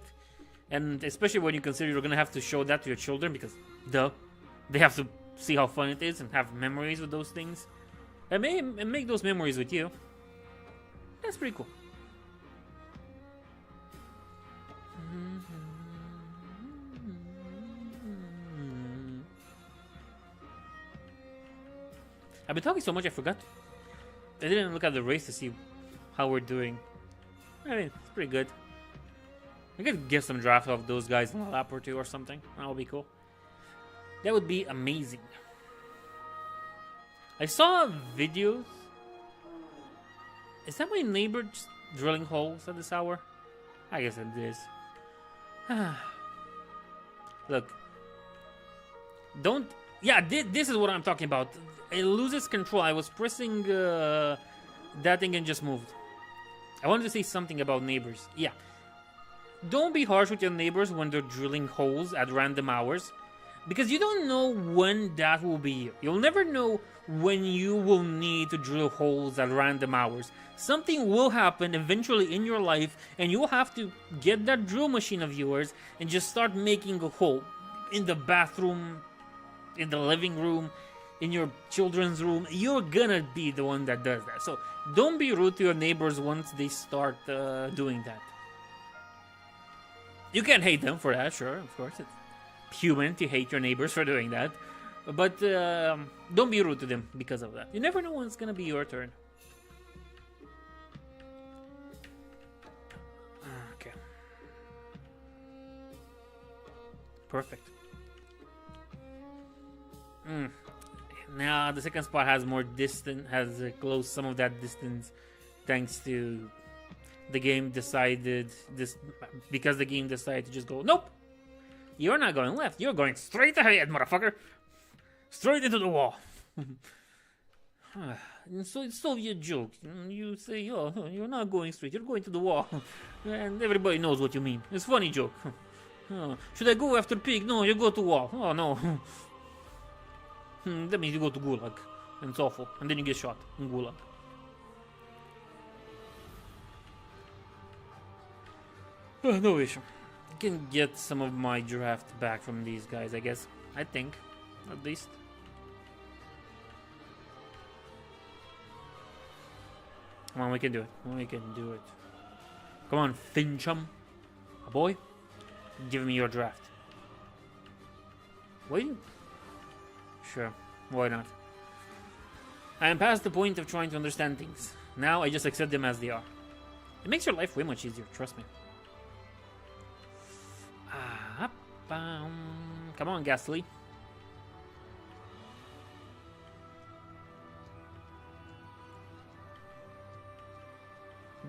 and especially when you consider you're gonna have to show that to your children, because they have to see how fun it is and have memories with those things, and make those memories with you. That's pretty cool. I've been talking so much I forgot. I didn't look at the race to see how we're doing. I mean, it's pretty good. I could get some draft of those guys in a lap or two or something. That would be cool. That would be amazing. I saw videos. Is that my neighbor just drilling holes at this hour? I guess it is. Look. Don't... Yeah, this is what I'm talking about. It loses control. I was pressing that thing and just moved. I wanted to say something about neighbors. Yeah. Don't be harsh with your neighbors when they're drilling holes at random hours. Because you don't know when that will be. You'll never know when you will need to drill holes at random hours. Something will happen eventually in your life, and you'll have to get that drill machine of yours and just start making a hole. In the bathroom, in the living room, in your children's room. You're gonna be the one that does that. So don't be rude to your neighbors once they start doing that. You can hate them for that, sure, of course. It's human to hate your neighbors for doing that. But don't be rude to them because of that. You never know when it's gonna be your turn. Okay. Perfect. Now the second spot has more distance, has closed some of that distance, thanks to the game decided this, because the game decided to just go, nope, you're not going left, you're going straight ahead, motherfucker, straight into the wall. So it's Soviet joke. You say, oh, you're not going straight, you're going to the wall, and everybody knows what you mean. It's funny joke. Should I go after pig? No, you go to wall. Oh no. That means you go to Gulag, and it's awful, and then you get shot in Gulag. No issue. I can get some of my draft back from these guys, I guess. I think, at least. Come on, we can do it. We can do it. Come on, Fincham. A boy, give me your draft. Wait. Sure, why not? I am past the point of trying to understand things. Now I just accept them as they are. It makes your life way much easier, trust me. Come on, Gasly.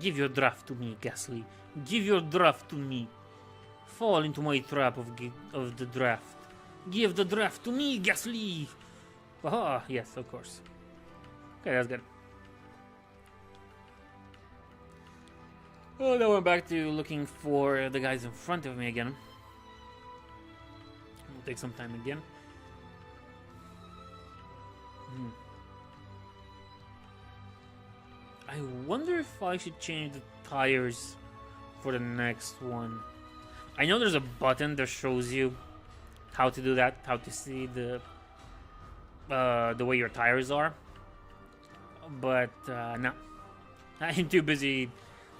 Give your draft to me, Gasly. Give your draft to me. Fall into my trap of the draft. Give the draft to me, Gasly! Aha, yes, of course. Okay, that's good. Oh, now we're back to looking for the guys in front of me again. It'll take some time again. I wonder if I should change the tires for the next one. I know there's a button that shows you how to do that, how to see the way your tires are, but no, I'm too busy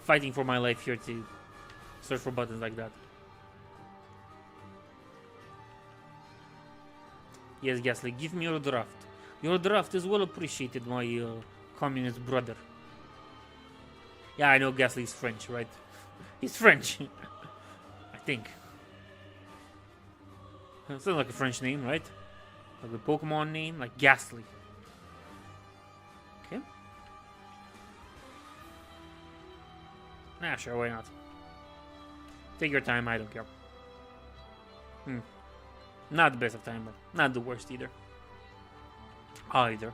fighting for my life here to search for buttons like that. Yes, Gasly, give me your draft. Your draft is well appreciated, my communist brother. Yeah, I know Gasly's French, right? He's French, I think. Sounds like a French name, right? Like a Pokemon name, like Ghastly. Okay. Nah, sure, why not? Take your time, I don't care. Not the best of time, but not the worst either. Either.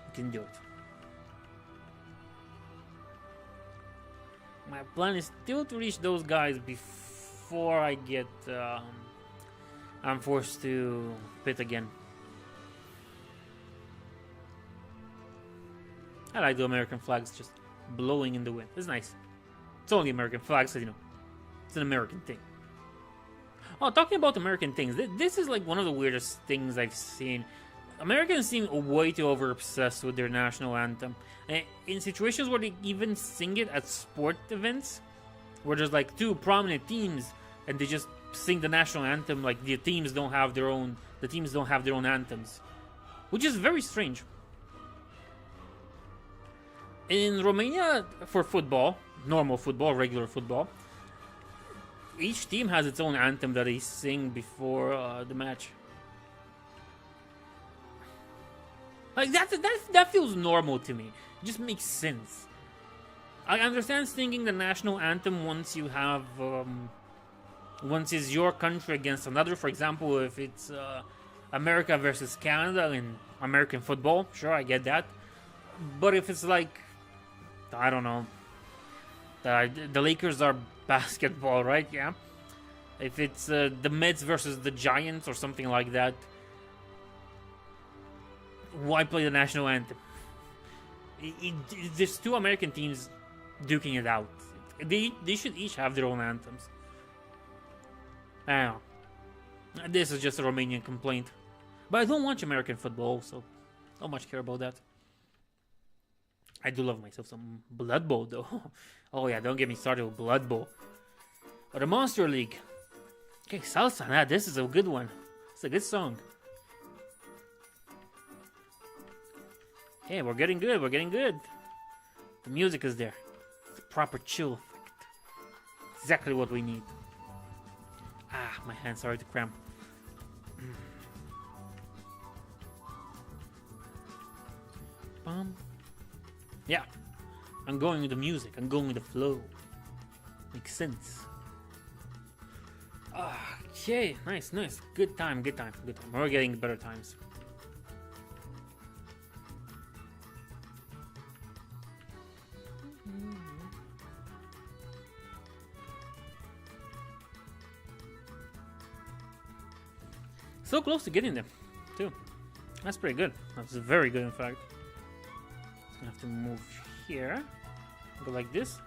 You can do it. My plan is still to reach those guys before I get I'm forced to pit again. I like the American flags just blowing in the wind. It's nice. It's only American flags, so you know, it's an American thing. Oh, talking about American things, this is like one of the weirdest things I've seen. Americans seem way too over obsessed with their national anthem. In situations where they even sing it at sport events, where there's like two prominent teams and they just sing the national anthem like the teams don't have their own anthems, which is very strange. In Romania, for football, normal football, regular football, each team has its own anthem that they sing before the match. Like that feels normal to me. It just makes sense. I understand singing the national anthem once you have once it's your country against another. For example, if it's America versus Canada in American football, sure, I get that. But if it's like, I don't know, the Lakers are basketball, right? Yeah. If it's the Mets versus the Giants or something like that, why play the national anthem? There's two American teams duking it out. They should each have their own anthems. I don't know. This is just a Romanian complaint. But I don't watch American football, so I don't much care about that. I do love myself some Blood Bowl, though. Oh yeah, don't get me started with Blood Bowl. Or the Monster League. Okay, Salsa, nah, this is a good one. It's a good song. Okay, we're getting good, we're getting good. The music is there. It's a proper chill effect. Exactly what we need. Ah, my hands started to cramp. Yeah, I'm going with the music. I'm going with the flow. Makes sense. Okay, nice. Good time. We're getting better times. So close to getting them, too. That's pretty good. That's very good, in fact. I have to move here. Go like this.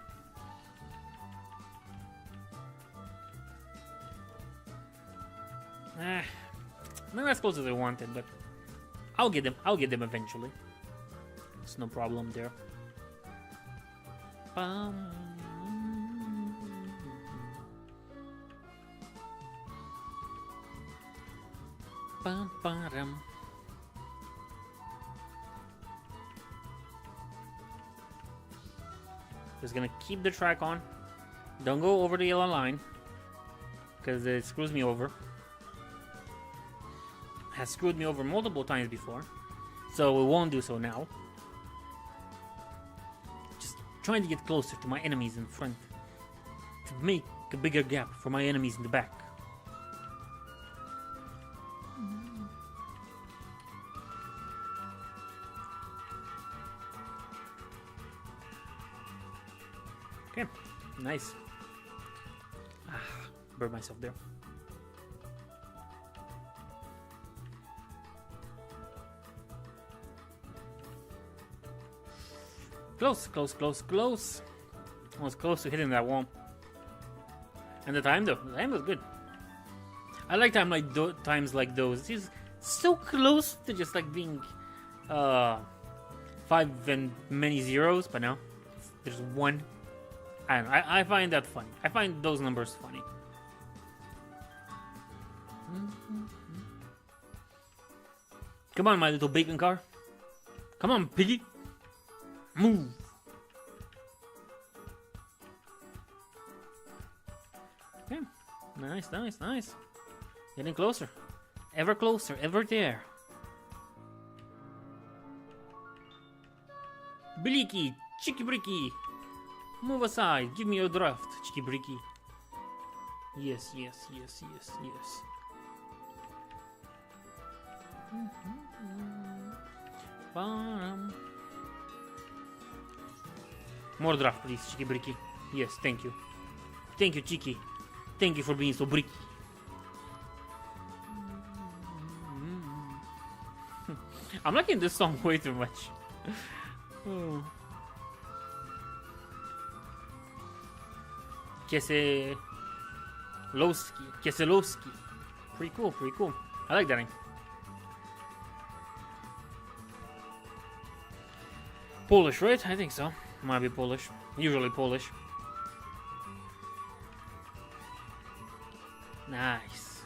Not as close as I wanted, but I'll get them. I'll get them eventually. It's no problem there. Bum. Bum, ba-dum. Just gonna keep the track on. Don't go over the yellow line, because it screws me over. Has screwed me over multiple times before, so it won't do so now. Just trying to get closer to my enemies in front, to make a bigger gap for my enemies in the back. Okay, nice. Burned myself there. Close. I was close to hitting that wall. And the time though, the time was good. I like times like those. It's so close to just like being 5 and many zeros, but now there's one. I find that funny. I find those numbers funny. Come on, my little bacon car. Come on, piggy. Move. Okay. Nice. Getting closer. Ever closer. Ever there. Blicky. Chicky bricky. Move aside. Give me your draft, Chicky bricky. Yes. More draft, please, Chicky bricky. Yes, thank you. Thank you, Chicky. Thank you for being so bricky. I'm liking this song way too much. Oh. Keselowski. Pretty cool. I like that name. Polish, right? I think so. Might be Polish. Usually Polish. Nice.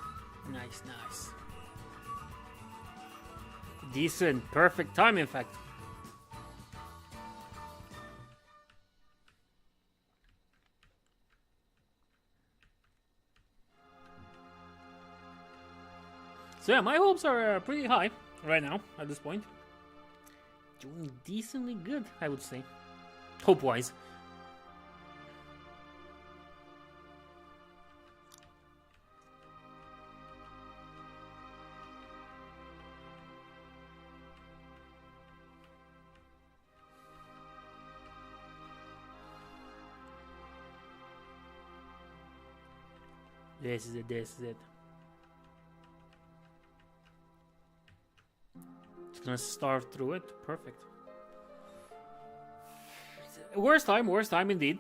Decent. Perfect time, in fact. So yeah, my hopes are pretty high right now at this point. Doing decently good, I would say. Hope-wise. This is it, this is it. Just gonna start through it. Perfect. Worst time indeed.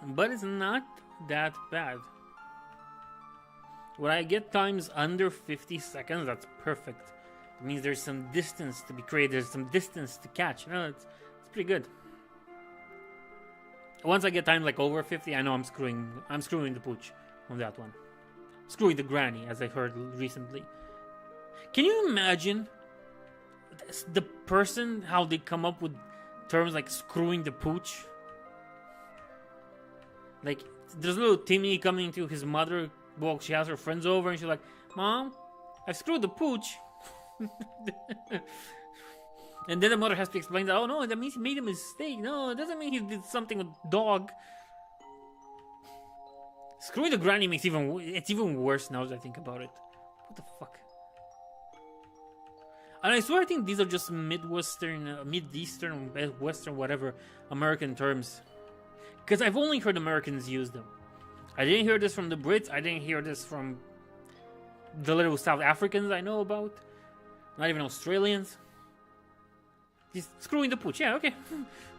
But it's not that bad. When I get times under 50 seconds, that's perfect. It means there's some distance to be created, there's some distance to catch. You know, it's pretty good. Once I get times like over 50, I know I'm screwing the pooch on that one. Screwing the granny, as I heard recently. Can you imagine the person, how they come up with terms like screwing the pooch? Like, there's little Timmy coming to his mother. Well, she has her friends over and she's like, Mom, I screwed the pooch. And then the mother has to explain that, oh no, that means he made a mistake. No, it doesn't mean he did something with dog. Screwing the granny makes it's even worse now that I think about it. What the fuck? And I swear I think these are just Midwestern, Western, whatever, American terms. Because I've only heard Americans use them. I didn't hear this from the Brits. I didn't hear this from the little South Africans I know about. Not even Australians. Just screwing the pooch. Yeah, okay.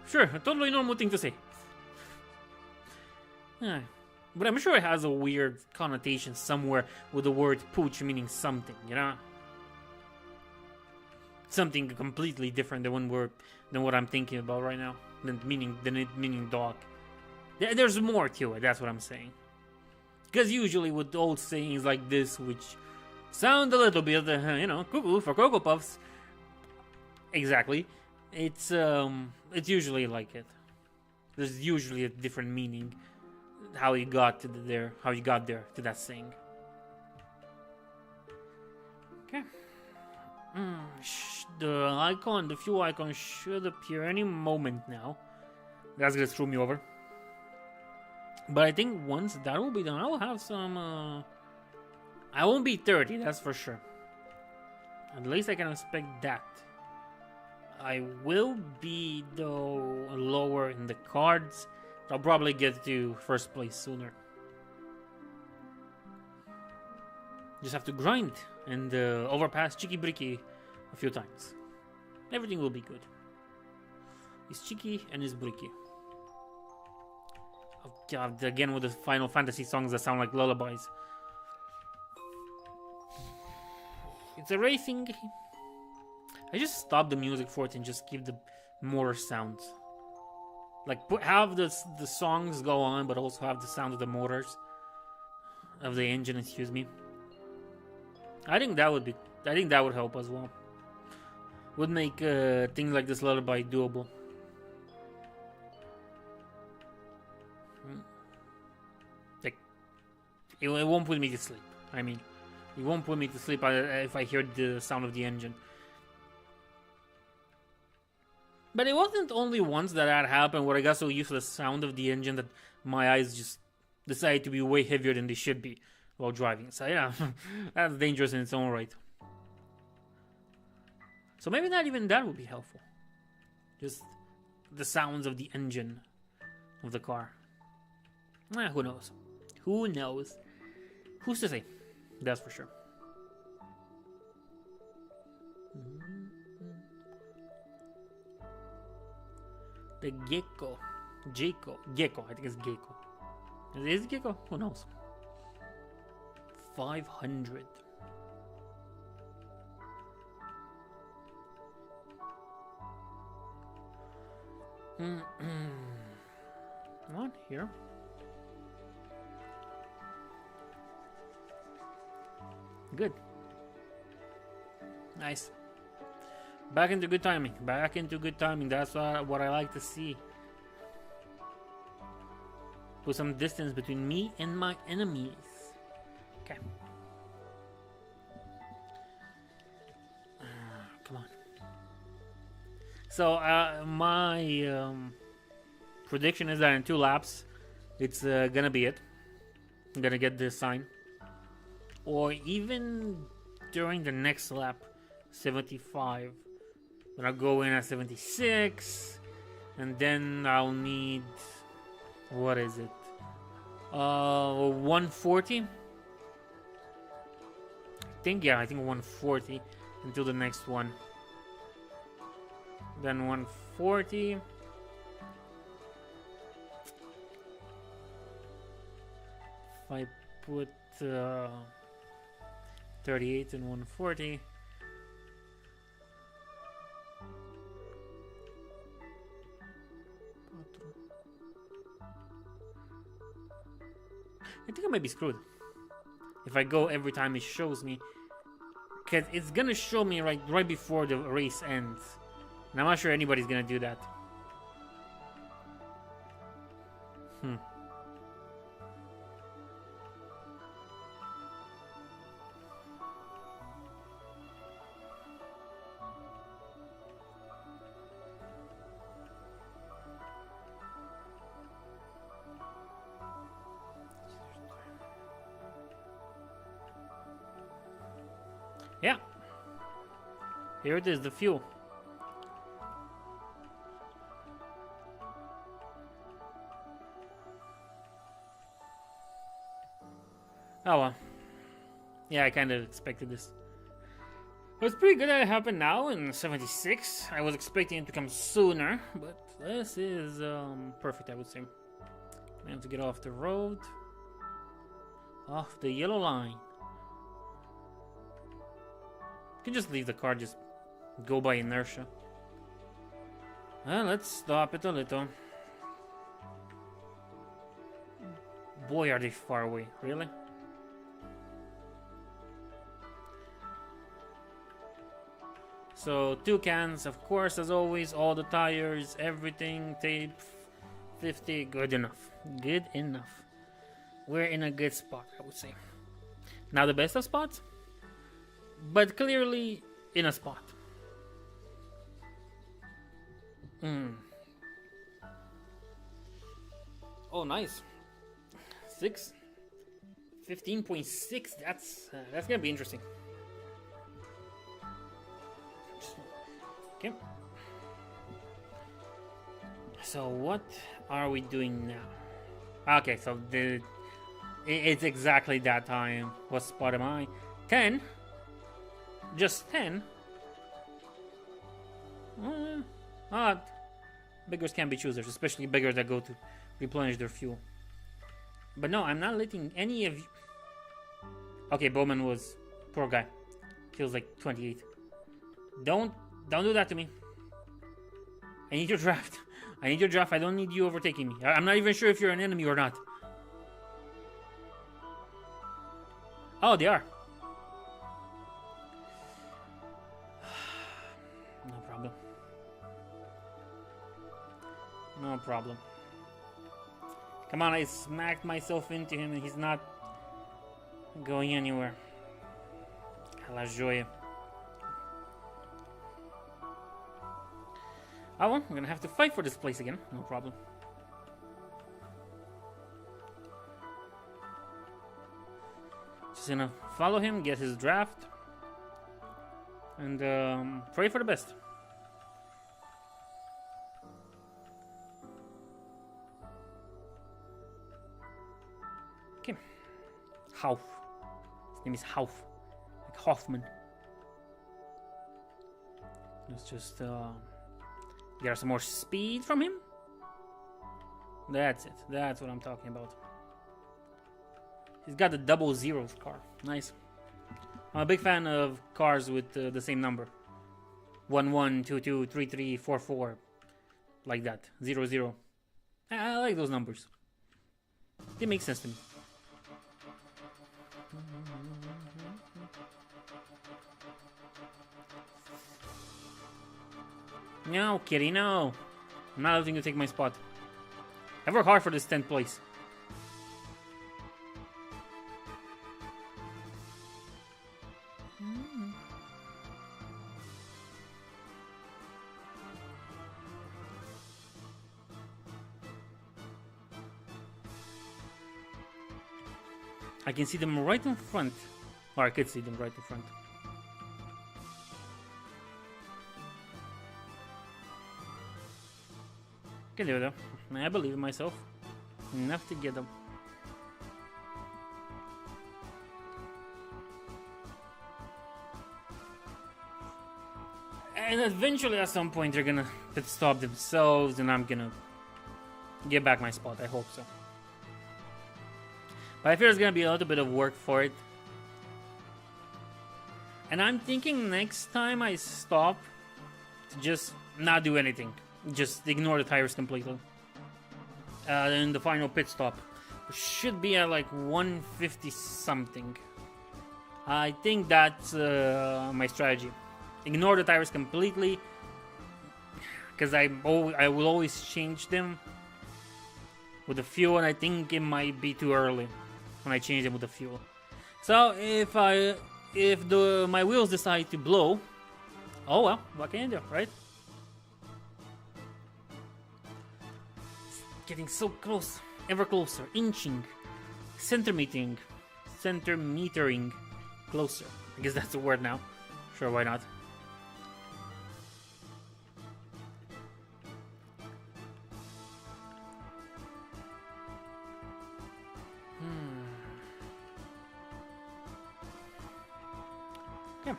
Sure, a totally normal thing to say. Yeah. But I'm sure it has a weird connotation somewhere with the word pooch meaning something, you know? Something completely different than what I'm thinking about right now. Than it meaning dog. There's more to it, that's what I'm saying. Because usually with old sayings like this, which sound a little bit, cuckoo for Cocoa Puffs. Exactly. It's usually like it. There's usually a different meaning. How you got there to that saying. Okay. The fuel icon should appear any moment now. That's gonna screw me over. But I think once that will be done, I will have some. I won't be 30, that's for sure. At least I can expect that. I will be, though, lower in the cards. I'll probably get to first place sooner. Just have to grind and overpass Chicky Bricky a few times. Everything will be good. He's Chicky and he's Bricky. Oh god, again with the Final Fantasy songs that sound like lullabies. It's a racing. I just stop the music for it and just keep the motor sounds. Like have the songs go on, but also have the sound of the motors, of the engine. Excuse me. I think that would help as well. Would make things like this lullaby doable. Like it won't put me to sleep. I mean, it won't put me to sleep if I hear the sound of the engine. But it wasn't only once that happened where I got so used to the sound of the engine that my eyes just decided to be way heavier than they should be while driving. So yeah, that's dangerous in its own right. So maybe not even that would be helpful. Just the sounds of the engine of the car. Who knows? Who knows? Who's to say? That's for sure. The Gecko. Gecko. I think it's Gecko. Is it Gecko? Who knows? 500. Not here. Good. Nice. Back into good timing. Back into good timing. That's what I like to see. Put some distance between me and my enemies. Okay. Come on. So my prediction is that in 2 laps, it's gonna be it. I'm gonna get this sign, or even during the next lap, 75. Then I'll go in at 76, and then I'll need, what is it? 140. I think 140 until the next one. Then 140. If I put 38 and 140. I think I might be screwed if I go every time it shows me, because it's gonna show me right before the race ends, and I'm not sure anybody's gonna do that. Yeah, here it is, the fuel. Oh well. Yeah, I kind of expected this. It was pretty good that it happened now in 76. I was expecting it to come sooner, but this is perfect, I would say. I have to get off the road. Off the yellow line. You can just leave the car, just go by inertia. Well, let's stop it a little. Boy, are they far away, really? So 2 cans, of course, as always, all the tires, everything, tape, 50, good enough. Good enough. We're in a good spot, I would say. Not the best of spots, but clearly in a spot. Oh, nice. 15.6. That's gonna be interesting. Okay. So what are we doing now? Okay, so it's exactly that time. What spot am I? 10. Just 10. Beggars can't be choosers, especially beggars that go to replenish their fuel. But no, I'm not letting any of you. Okay, Bowman was poor guy. Feels like 28. Don't do that to me. I need your draft. I need your draft. I don't need you overtaking me. I'm not even sure if you're an enemy or not. Oh, they are. No problem. No problem. Come on, I smacked myself into him and he's not going anywhere. A la joie. Oh well, I'm gonna have to fight for this place again. No problem. Just gonna follow him, get his draft, and pray for the best. Okay. Hauf. His name is Hauf. Like Hoffman. Let's just get some more speed from him. That's it. That's what I'm talking about. He's got the 00 car. Nice. I'm a big fan of cars with the same number. 11, 22, 33, 44. Like that. 00. I like those numbers. They make sense to me. No, kitty, no. I'm not letting you take my spot. I worked hard for this 10th place. I can see them right in front. Or I could see them right in front. Can do it though. I believe in myself. Enough to get them. And eventually at some point they're gonna pit stop themselves and I'm gonna get back my spot. I hope so. But I fear there's gonna be a little bit of work for it. And I'm thinking next time I stop to just not do anything. Just ignore the tires completely. Then the final pit stop should be at like 150 something. I think that's my strategy. Ignore the tires completely, because I will always change them with the fuel, and I think it might be too early when I change them with the fuel. So if my wheels decide to blow, oh well, what can you do, right? It's getting so close, ever closer, inching, centimetering, closer. I guess that's the word now. Sure, why not? Okay.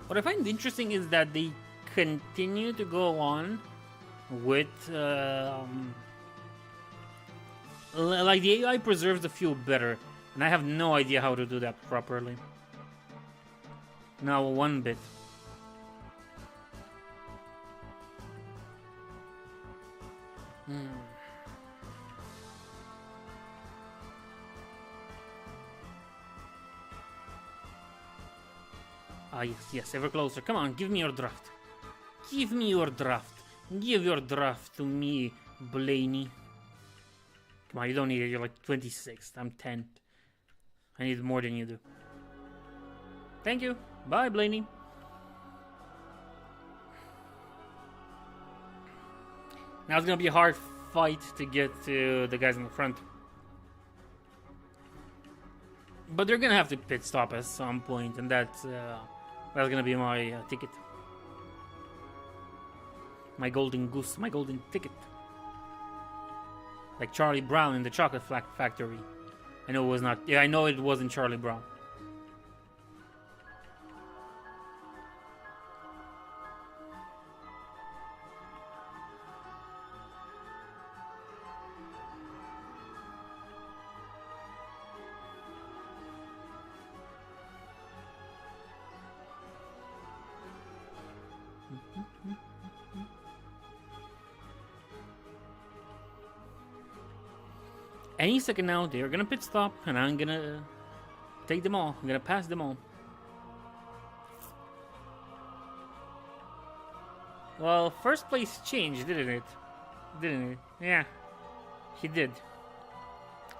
What I find interesting is that they continue to go on with like the AI preserves the fuel better, and I have no idea how to do that properly. Not one bit. Ah, yes, ever closer. Come on, give me your draft. Give me your draft. Give your draft to me, Blaney. Come on, you don't need it. You're like 26. I'm 10. I need more than you do. Thank you. Bye, Blaney. Now it's gonna be a hard fight to get to the guys in the front. But they're gonna have to pit stop at some point, and that's gonna be my ticket. My golden goose, my golden ticket. Like Charlie Brown in the Chocolate Factory. I know it was not. Yeah, I know it wasn't Charlie Brown. Any second now, they're gonna pit stop, and I'm gonna take them all. I'm gonna pass them all. Well, first place changed, didn't it? Didn't it? Yeah, he did.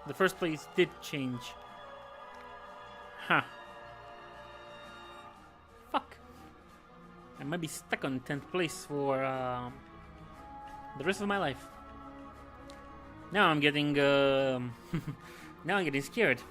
The first place did change. Huh. Fuck. I might be stuck on 10th place for the rest of my life. Now I'm getting now I'm getting scared.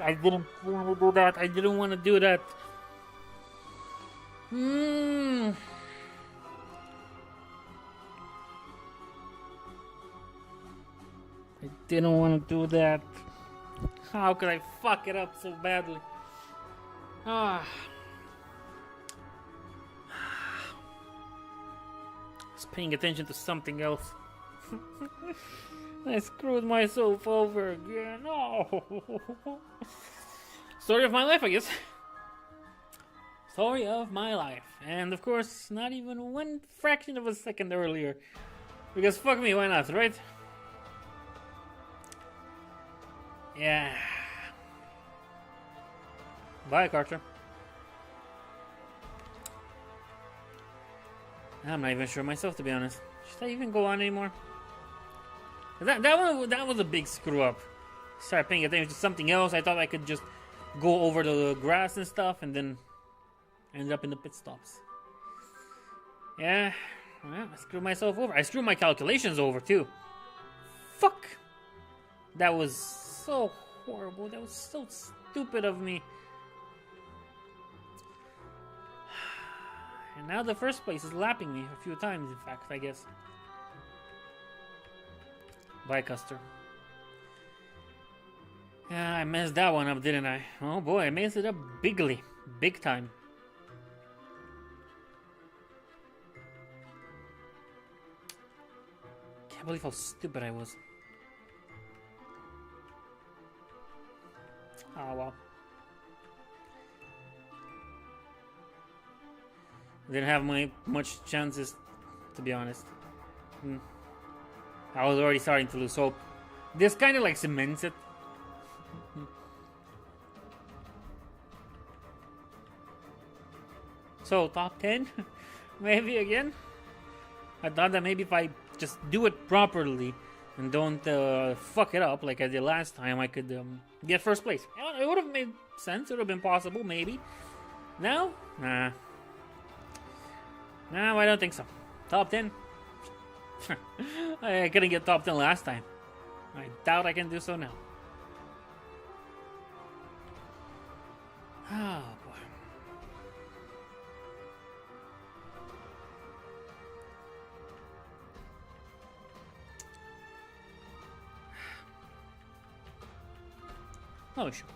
I didn't want to do that. I didn't want to do that. I didn't want to do that. How could I fuck it up so badly? I was paying attention to something else. I screwed myself over again. Oh. Story of my life, I guess. Story of my life. And of course, not even one fraction of a second earlier. Because fuck me, why not, right? Yeah. Bye, Carter. I'm not even sure myself, to be honest. Should I even go on anymore? That was a big screw up. Started paying attention to something else. I thought I could just go over the grass and stuff, and then ended up in the pit stops. Yeah, well, I screwed myself over. I screwed my calculations over too. Fuck. That was so horrible. That was so stupid of me. And now the first place is lapping me a few times, in fact, I guess. Bye, Custer. Yeah, I messed that one up, didn't I? Oh boy, I messed it up bigly. Big time. Can't believe how stupid I was. Oh well. Didn't have much chances, to be honest. I was already starting to lose hope. This kind of like cements it. So, top 10? Maybe again? I thought that maybe if I just do it properly and don't fuck it up like I did last time, I could get first place. It would have made sense. It would have been possible, maybe. Now? Nah. No, I don't think so. Top 10? I couldn't get top 10 last time. I doubt I can do so now. Oh, boy. Oh, sure.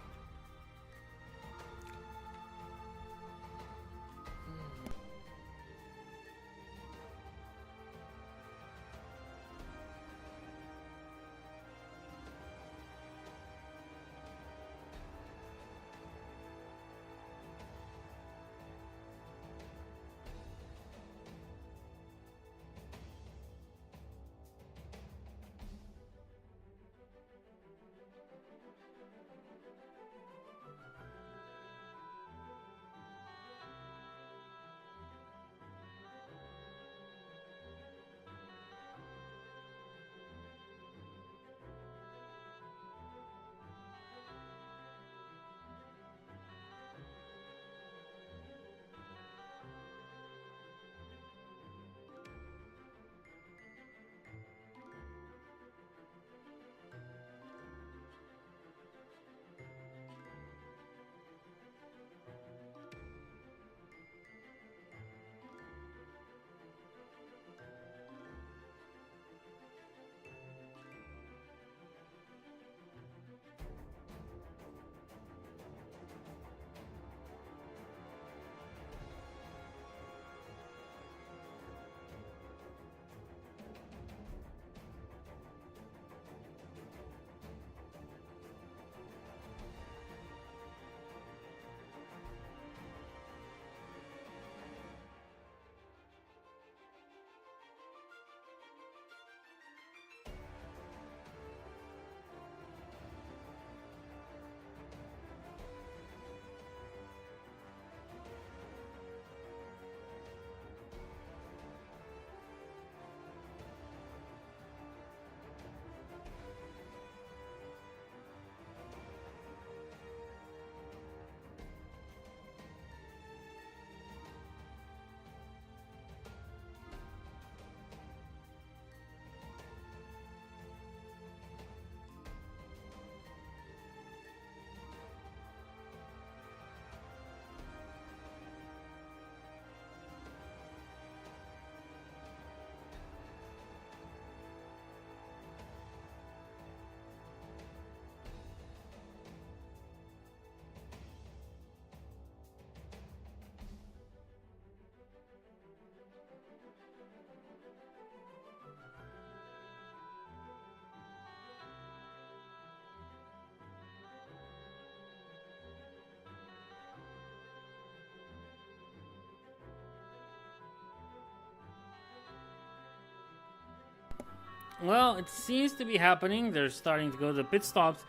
Well, it seems to be happening. They're starting to go to the pit stops.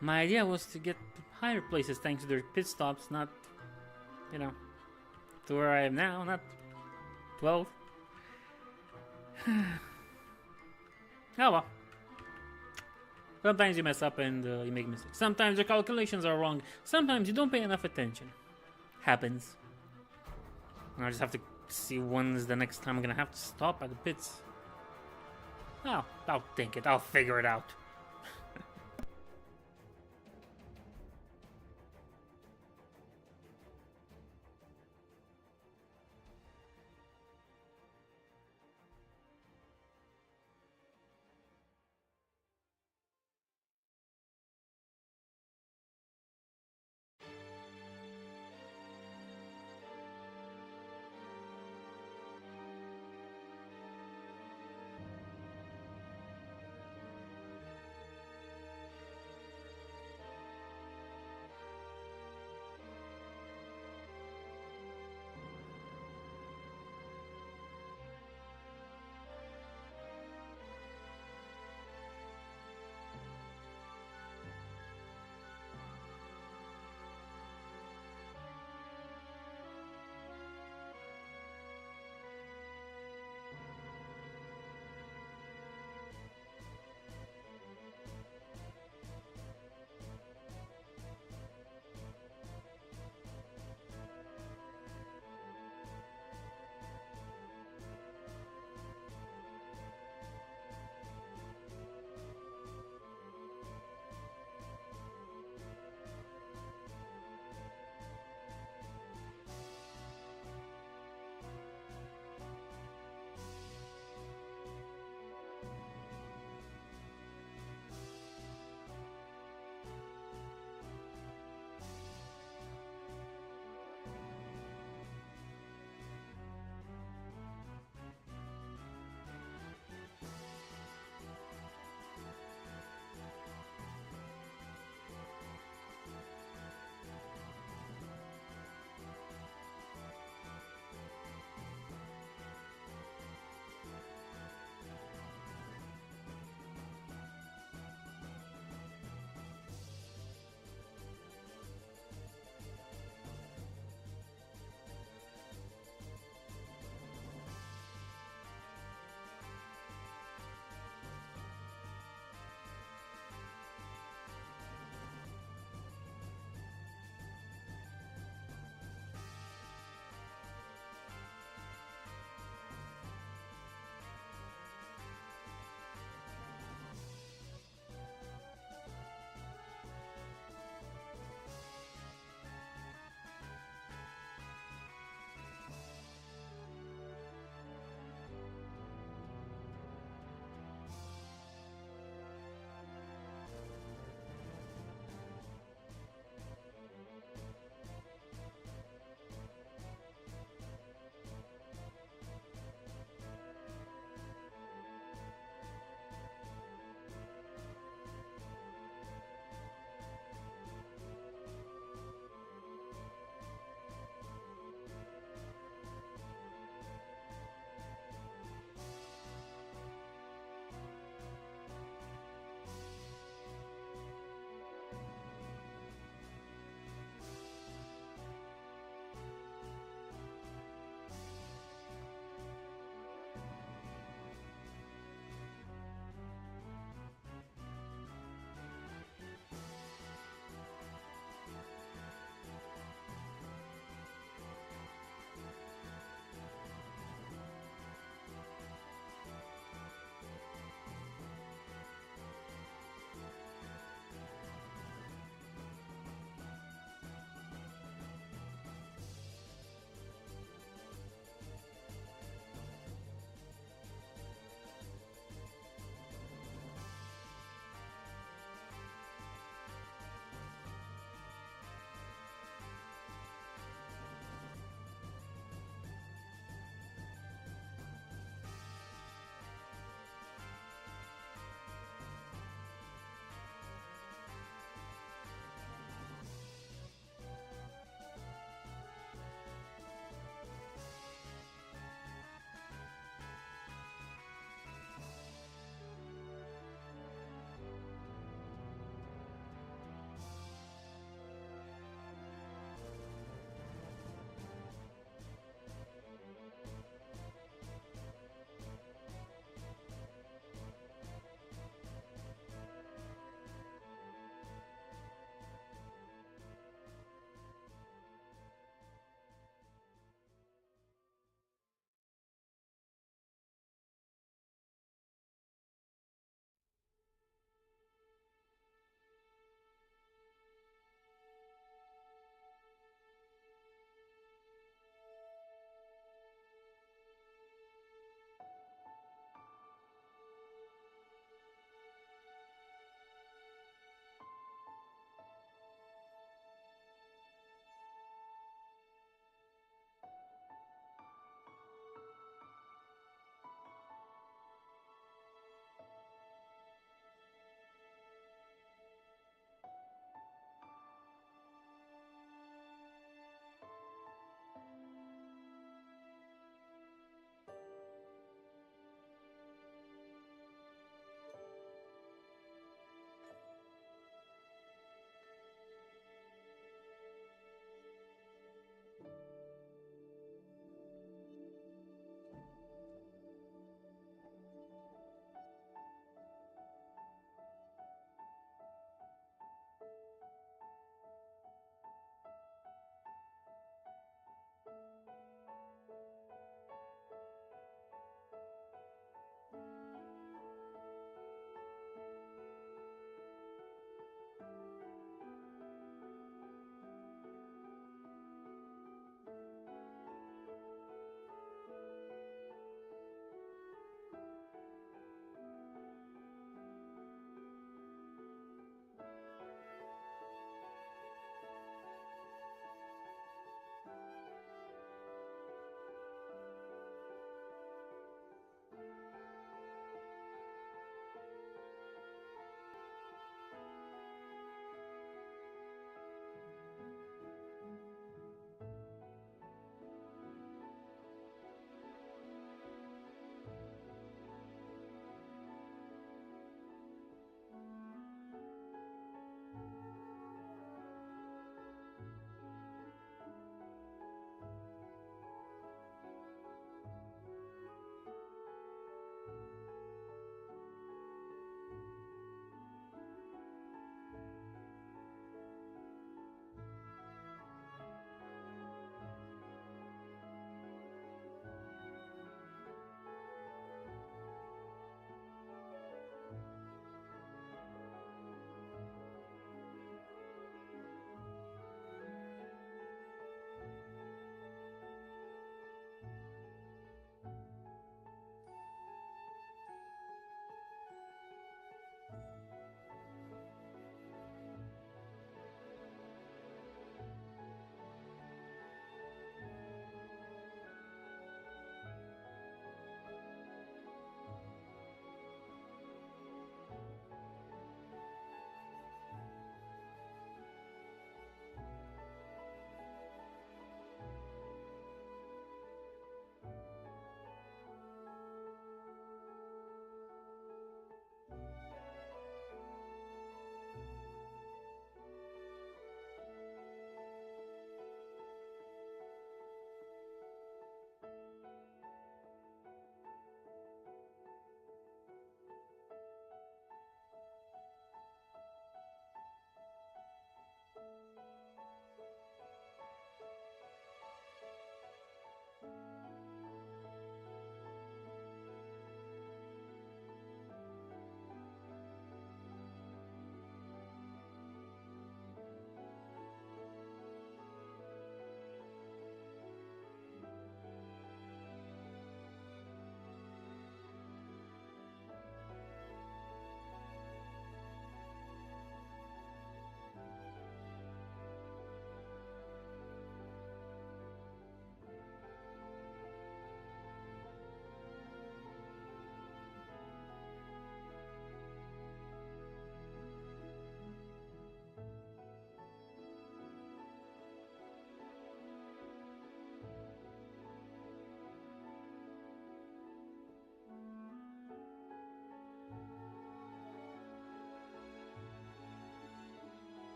My idea was to get higher places thanks to their pit stops, not, you know, to where I am now, not 12. Oh well. Sometimes you mess up and you make mistakes. Sometimes your calculations are wrong. Sometimes you don't pay enough attention. Happens. And I just have to see when's the next time I'm gonna have to stop at the pits. Oh, I'll think it. I'll figure it out.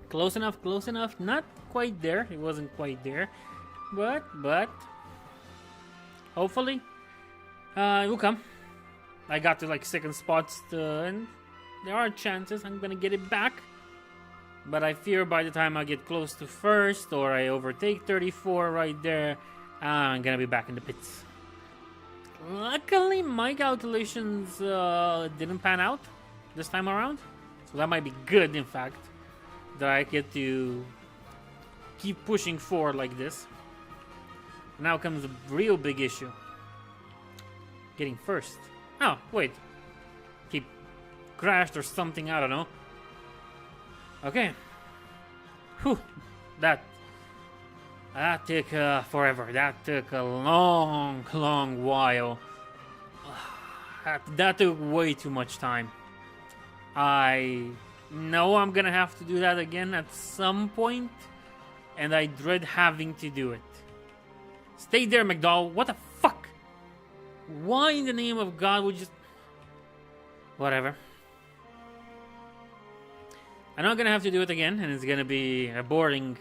Close enough, close enough. Not quite there. It wasn't quite there. But, hopefully, it will come. I got to like second spots, and there are chances I'm gonna get it back. But I fear by the time I get close to first, or I overtake 34 right there, I'm gonna be back in the pits. Luckily, my calculations didn't pan out this time around. So that might be good, in fact, that I get to keep pushing forward like this. Now comes the real big issue. Getting first. Oh, wait. He crashed or something, I don't know. Okay. Whew. That took forever. That took a long while. That took way too much time. I know I'm gonna have to do that again at some point, and I dread having to do it. Stay there, McDowell. What the fuck? Why in the name of God would you just... Whatever. I know I'm gonna have to do it again, and it's gonna be a boring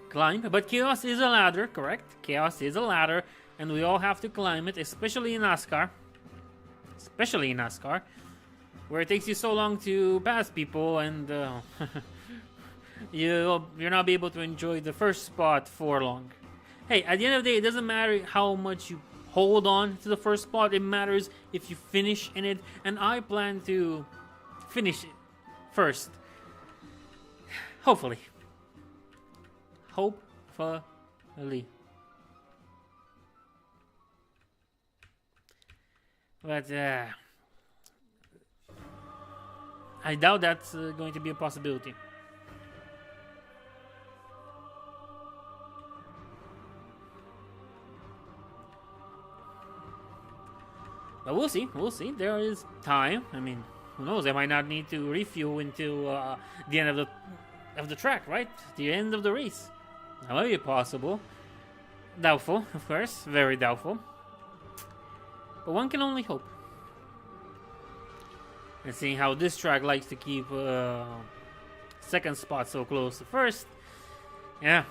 climb. But chaos is a ladder, correct? Chaos is a ladder, and we all have to climb it, especially in NASCAR. Especially in NASCAR, where it takes you so long to pass people, and you'll not be able to enjoy the first spot for long. Hey, at the end of the day, it doesn't matter how much you hold on to the first spot. It matters if you finish in it, and I plan to finish it first. Hopefully. Hopefully. But I doubt that's going to be a possibility. But we'll see. We'll see. There is time. I mean, who knows? I might not need to refuel until the end of the track, right? The end of the race. That might be possible. Doubtful, of course. Very doubtful. But one can only hope. And seeing how this track likes to keep second spot so close to first, yeah.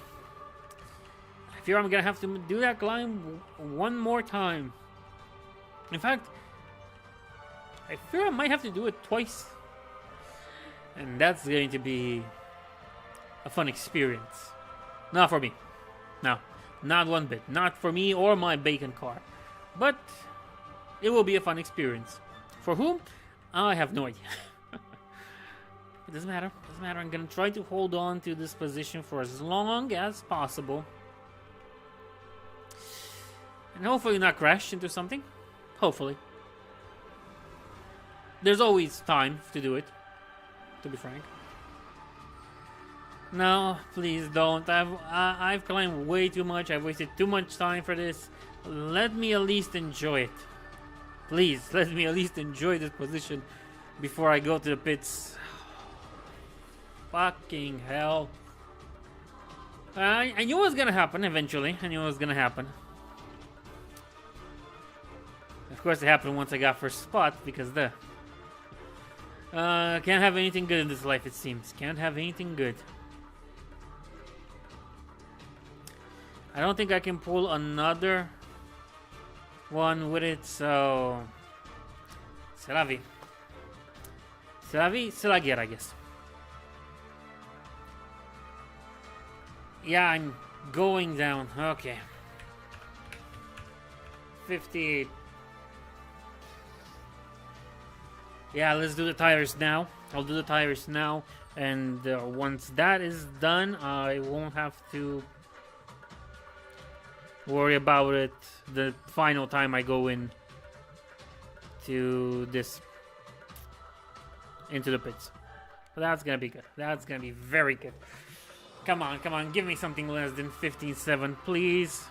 I fear I'm gonna have to do that climb one more time. In fact, I fear I might have to do it twice. And that's going to be a fun experience. Not for me. No, not one bit. Not for me or my bacon car. But it will be a fun experience. For whom? I have no idea. It doesn't matter. It doesn't matter. I'm going to try to hold on to this position for as long as possible. And hopefully not crash into something. Hopefully. There's always time to do it, to be frank. No, please don't. I've climbed way too much. I've wasted too much time for this. Let me at least enjoy it. Please, let me at least enjoy this position before I go to the pits. Fucking hell. I knew it was gonna happen eventually. I knew it was gonna happen. Of course, it happened once I got first spot because can't have anything good in this life, it seems. Can't have anything good. I don't think I can pull another one with it, so c'est la vie. C'est la vie, c'est la guerre, I guess. Yeah, I'm going down. Okay. 58. Yeah, let's do the tires now. I'll do the tires now, and once that is done, I won't have to worry about it the final time I go in to this into the pits. So that's gonna be good. That's gonna be very good. Come on, give me something less than 15.7, please.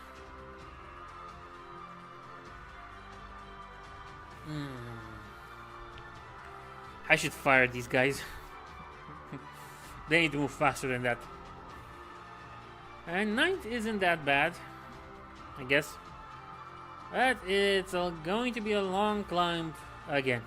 I should fire these guys. They need to move faster than that. And 9th isn't that bad, I guess. But it's going to be a long climb again.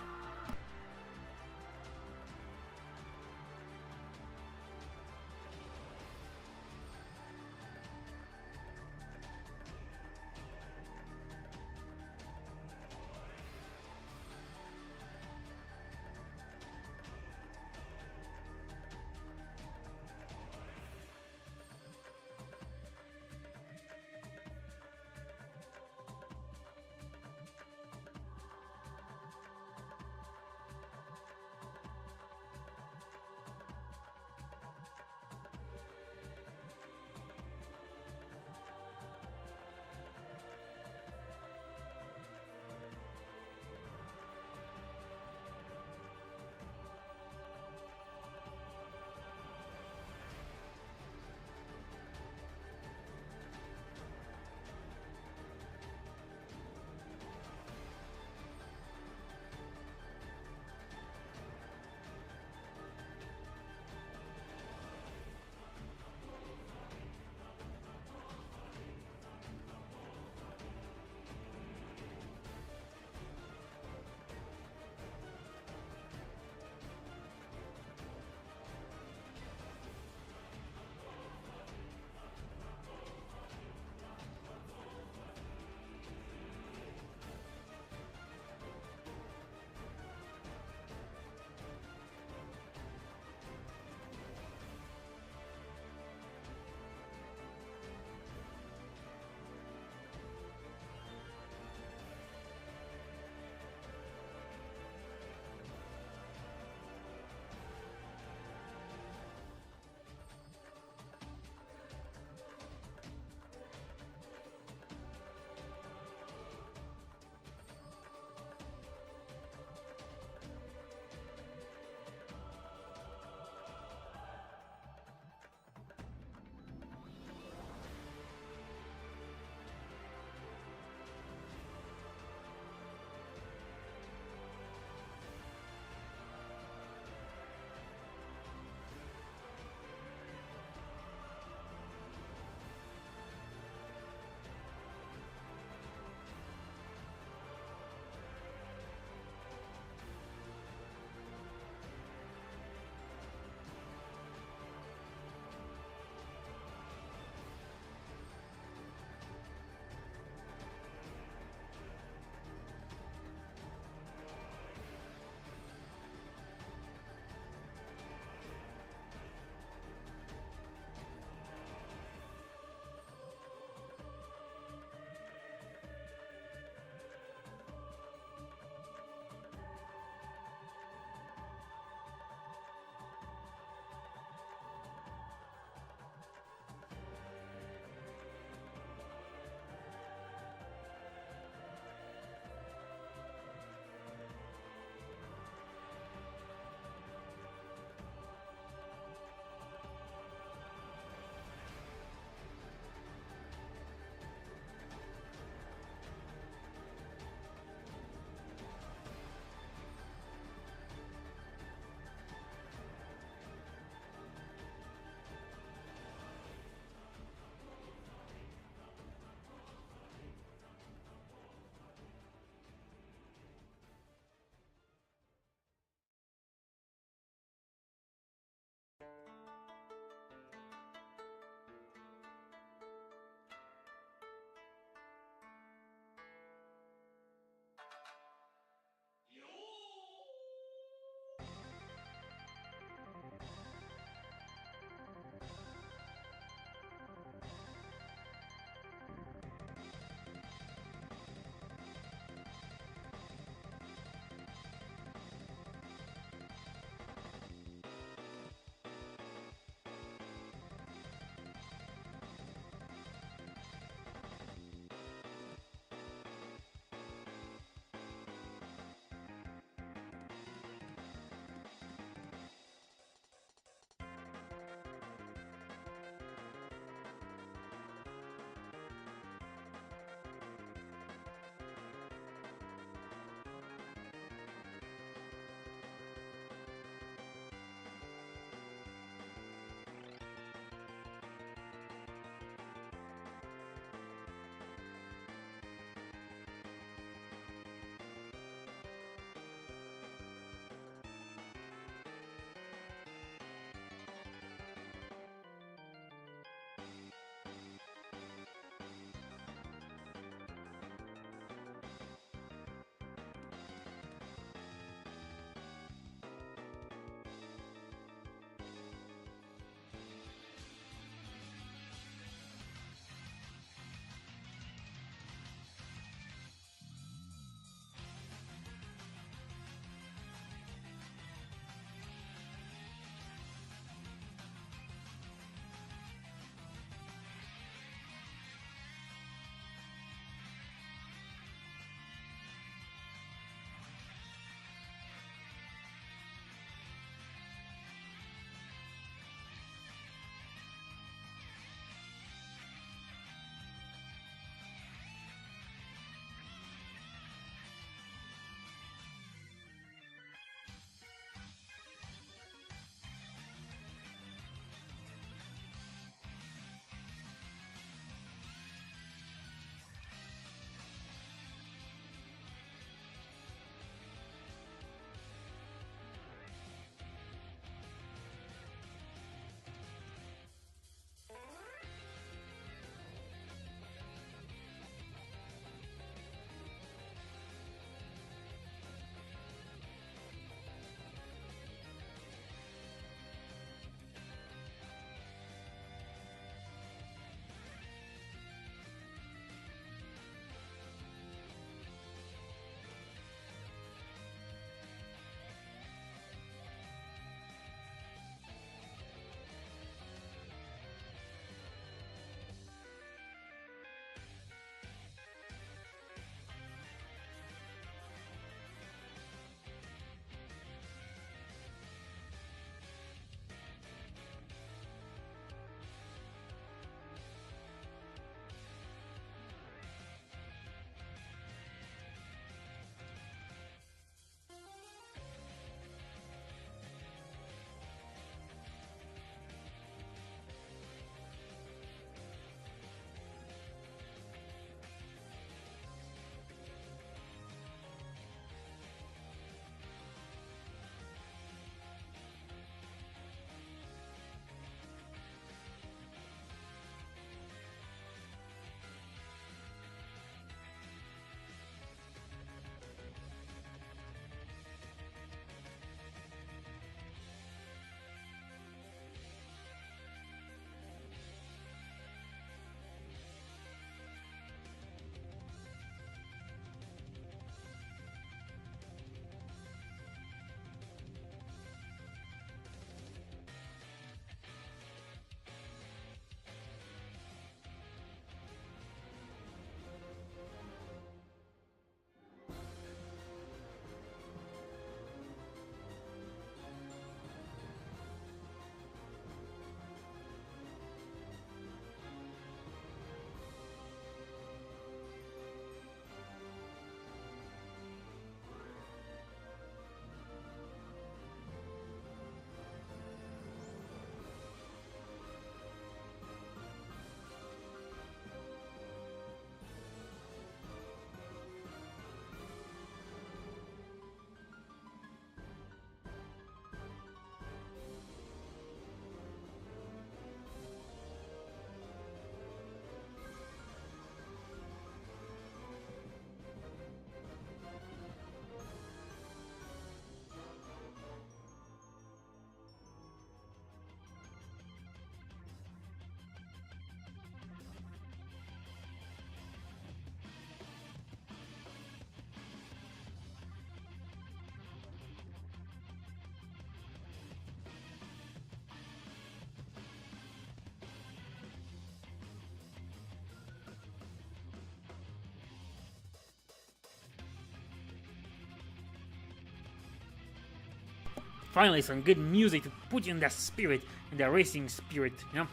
Finally, some good music to put you in that spirit, in that racing spirit, you know?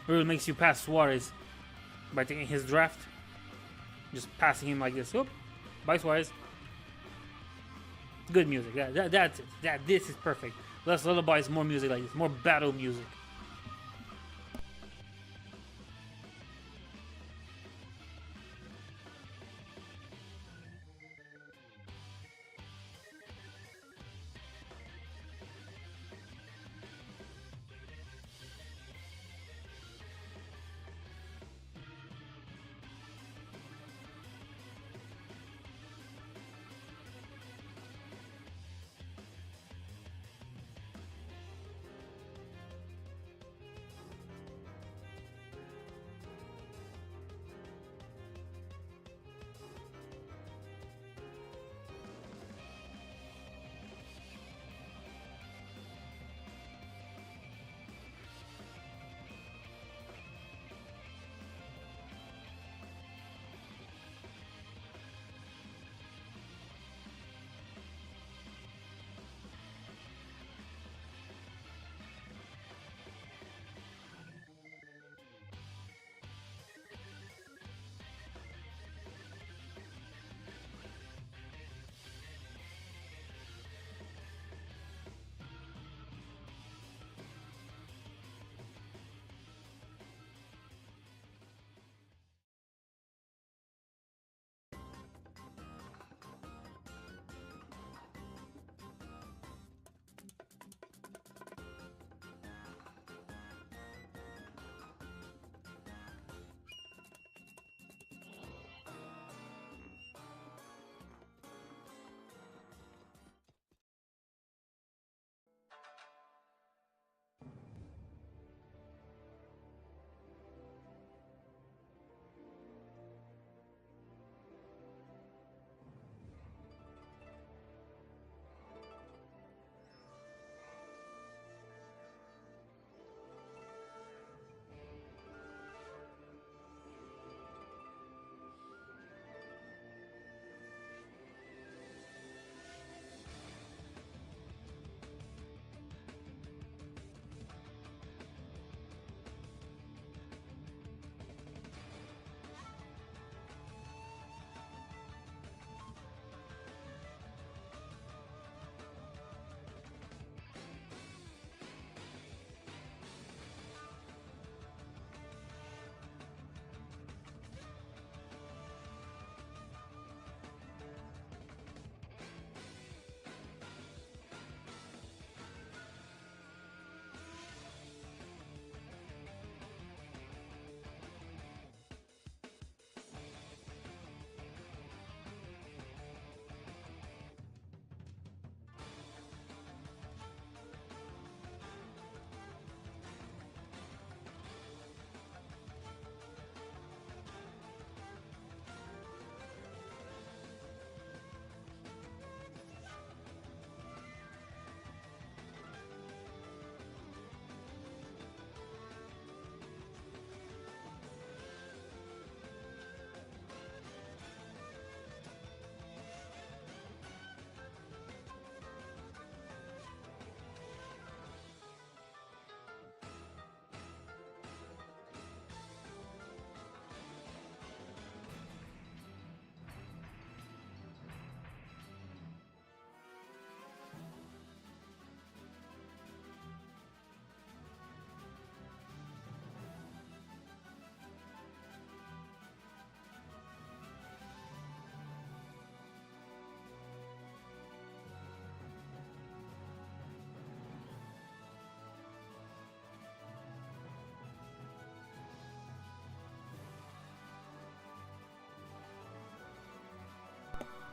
Really makes you pass Suarez by taking his draft. Just passing him like this. Oop, bye Suarez. Good music. That's it. This is perfect. Less lullabies, more music like this. More battle music.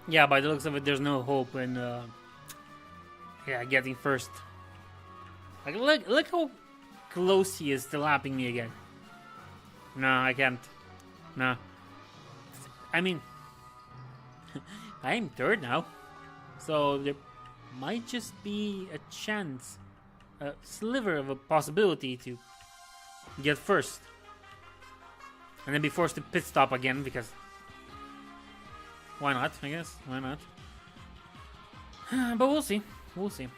Yeah, by the looks of it, there's no hope in getting first. Like, look how close he is to lapping me again. No, I can't. No. I mean, I am third now, so there might just be a chance, a sliver of a possibility to get first, and then be forced to pit stop again because why not? I guess why not. But we'll see. We'll see.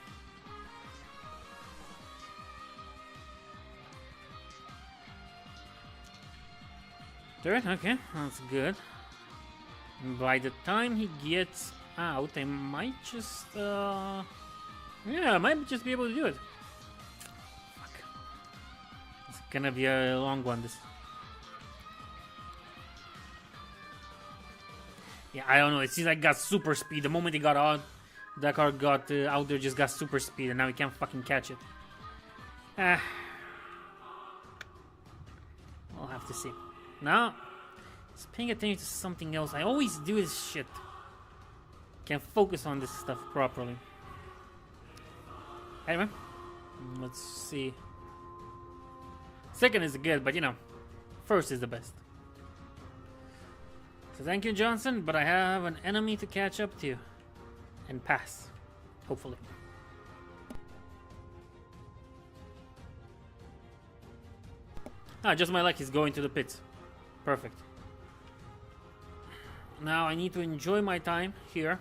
Third, okay, that's good. By the time he gets out, I might just, yeah, I might just be able to do it. Fuck. It's gonna be a long one, this. Yeah, I don't know, it seems like it got super speed. The moment he got out, that car got out there, just got super speed, and now he can't fucking catch it. I'll have to see. Now, it's paying attention to something else. I always do this shit. Can't focus on this stuff properly. Anyway, let's see. Second is good, but you know, first is the best. So thank you, Johnson, but I have an enemy to catch up to and pass, hopefully. Ah, just my luck, he's going to the pits. Perfect. Now I need to enjoy my time here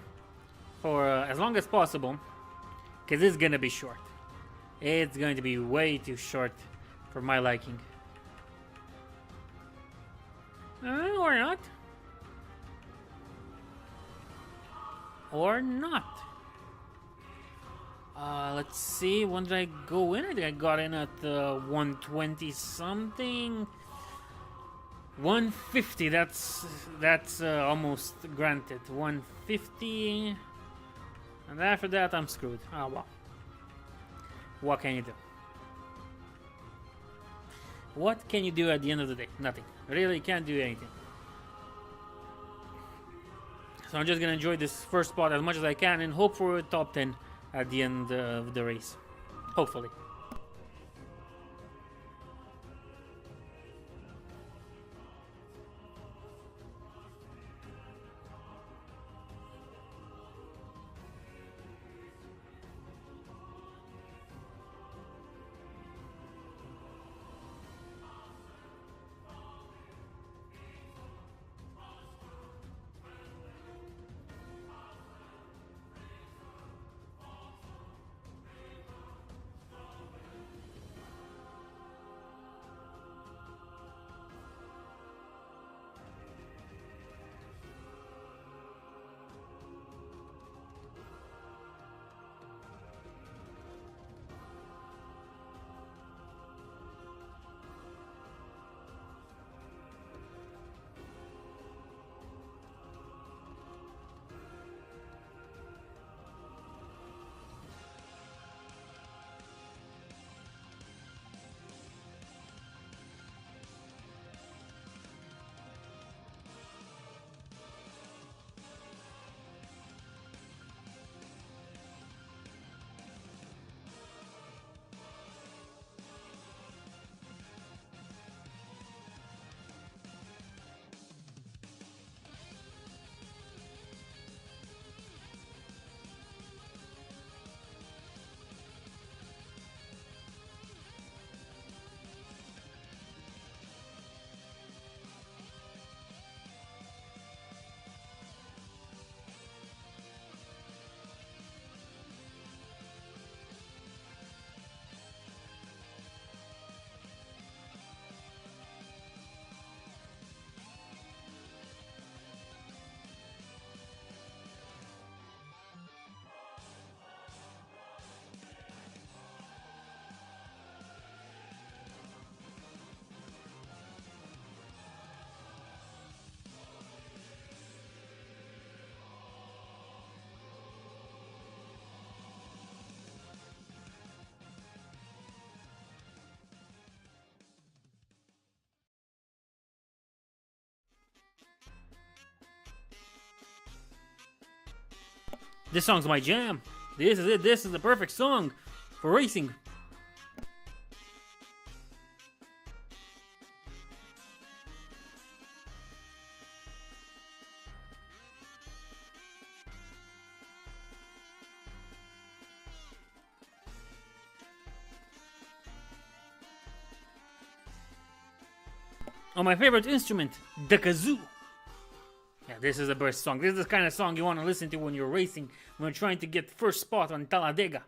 for as long as possible, because it's gonna be short. It's going to be way too short for my liking. Or not. Or not. Let's see, when did I go in? I think I got in at 120 something. 150, that's almost granted. 150, and after that I'm screwed. Oh well. What can you do? What can you do at the end of the day? Nothing. Really can't do anything. So I'm just gonna enjoy this first spot as much as I can and hope for a top 10 at the end of the race. Hopefully. This song's my jam. This is it. This is the perfect song for racing. Oh, my favorite instrument, the kazoo. Yeah, this is the best song. This is the kind of song you want to listen to when you're racing, when you're trying to get first spot on Talladega.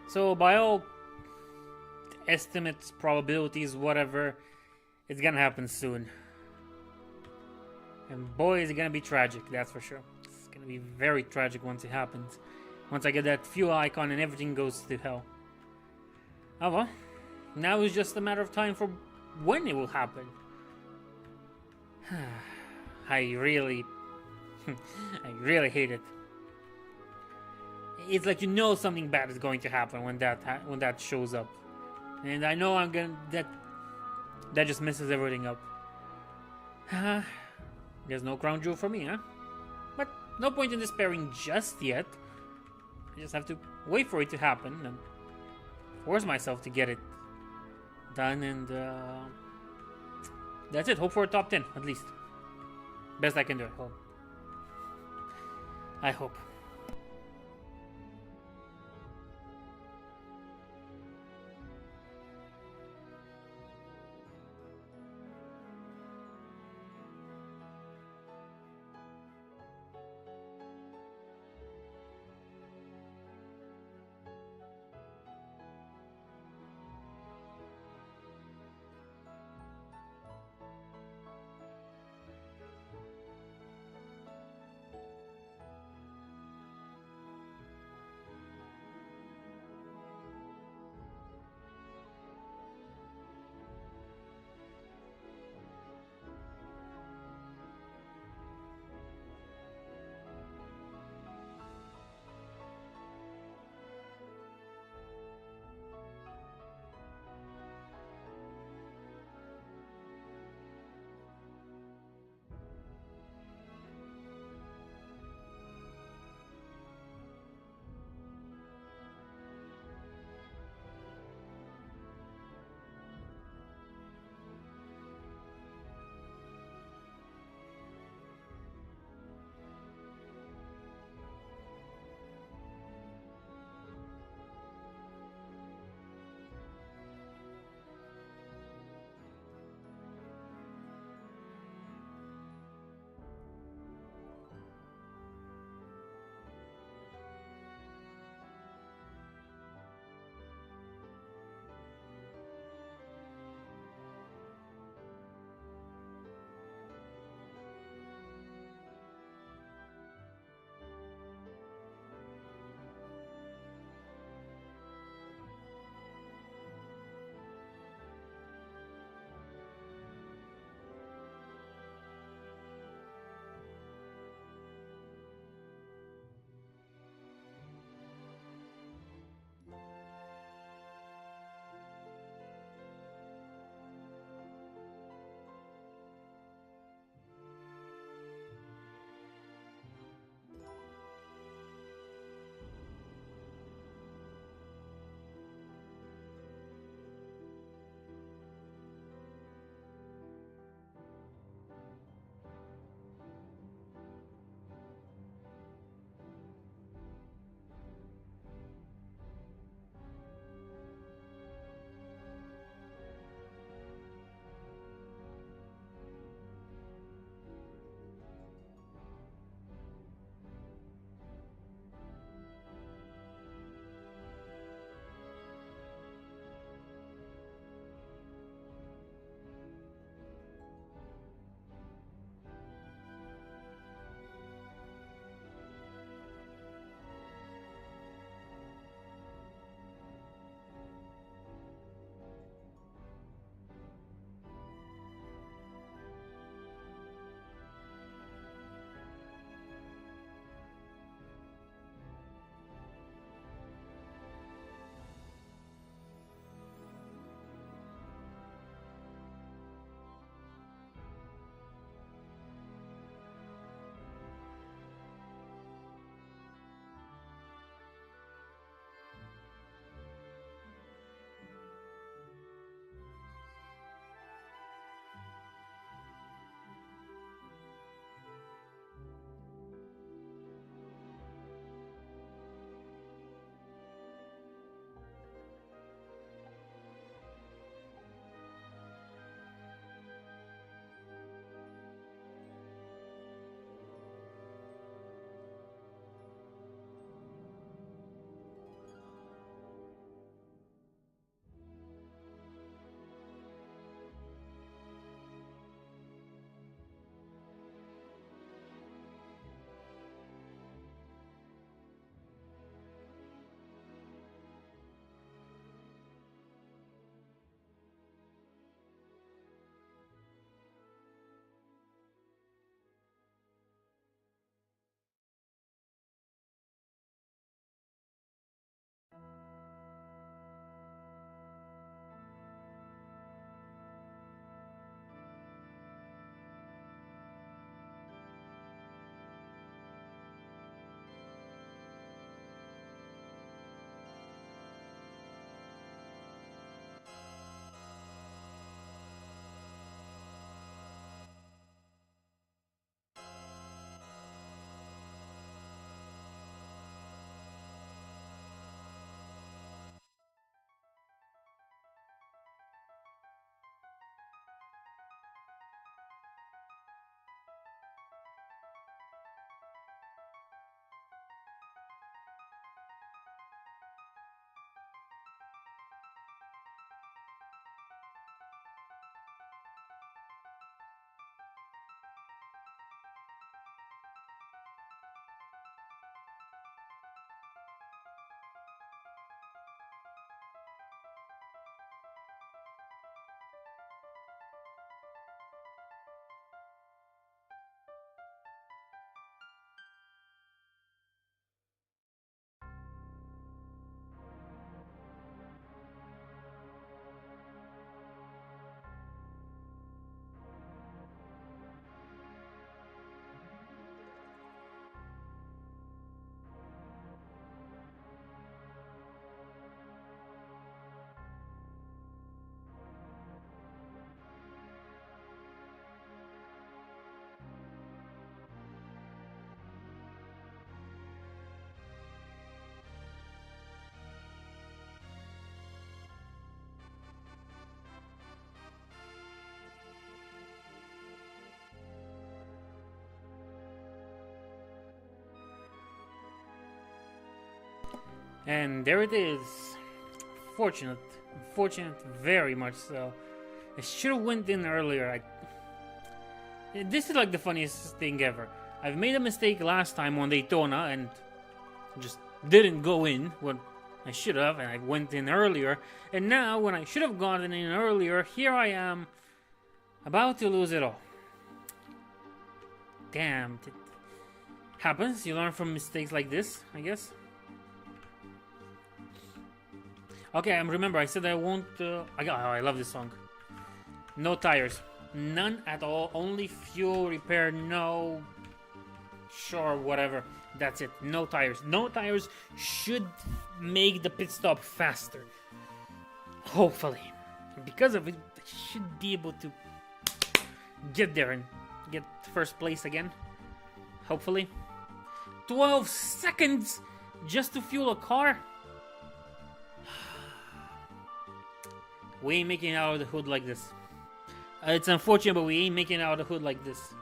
So by all estimates, probabilities, whatever, it's gonna happen soon. And boy, is it gonna be tragic, that's for sure. It's gonna be very tragic once it happens. Once I get that fuel icon and everything goes to hell. Oh well, now it's just a matter of time for when it will happen. I really hate it. It's like you know something bad is going to happen when that shows up, and I know that just messes everything up. There's no crown jewel for me, huh? But no point in despairing just yet. I just have to wait for it to happen and force myself to get it done, and that's it. Hope for a top 10 at least. Best I can do. I hope. And there it is. Fortunate, very much so. I should have went in earlier. This is like the funniest thing ever. I've made a mistake last time on Daytona and just didn't go in when I should have, and I went in earlier. And now, when I should have gotten in earlier, here I am, about to lose it all. Damn, it happens. You learn from mistakes like this, I guess. Okay, remember I said I won't. I love this song. No tires, none at all. Only fuel repair. No, sure, whatever. That's it. No tires. No tires should make the pit stop faster. Hopefully, because of it, I should be able to get there and get first place again. Hopefully. 12 seconds just to fuel a car? We ain't making it out of the hood like this. It's unfortunate, but we ain't making it out of the hood like this.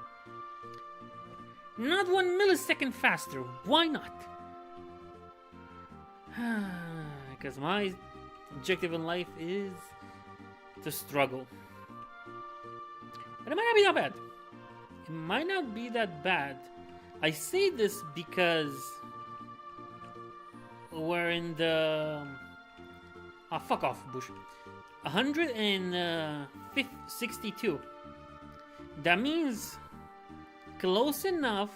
Not 1 millisecond faster. Why not? Because my objective in life is to struggle. But it might not be that bad. It might not be that bad. I say this because we're in the... fuck off, Bush. 162. That means close enough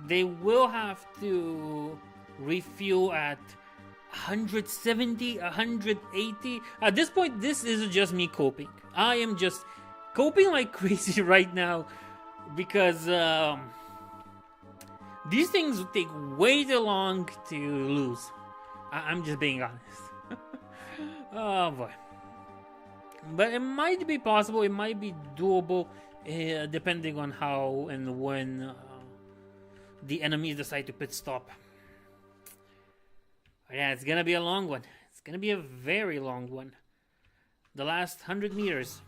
they will have to refuel at 170, 180. At this point, this is just me coping. I am just coping like crazy right now because these things would take way too long to lose. I'm just being honest. Oh boy. But it might be possible, it might be doable, depending on how and when the enemies decide to pit stop. Yeah, it's gonna be a long one. It's gonna be a very long one. The last 100 meters.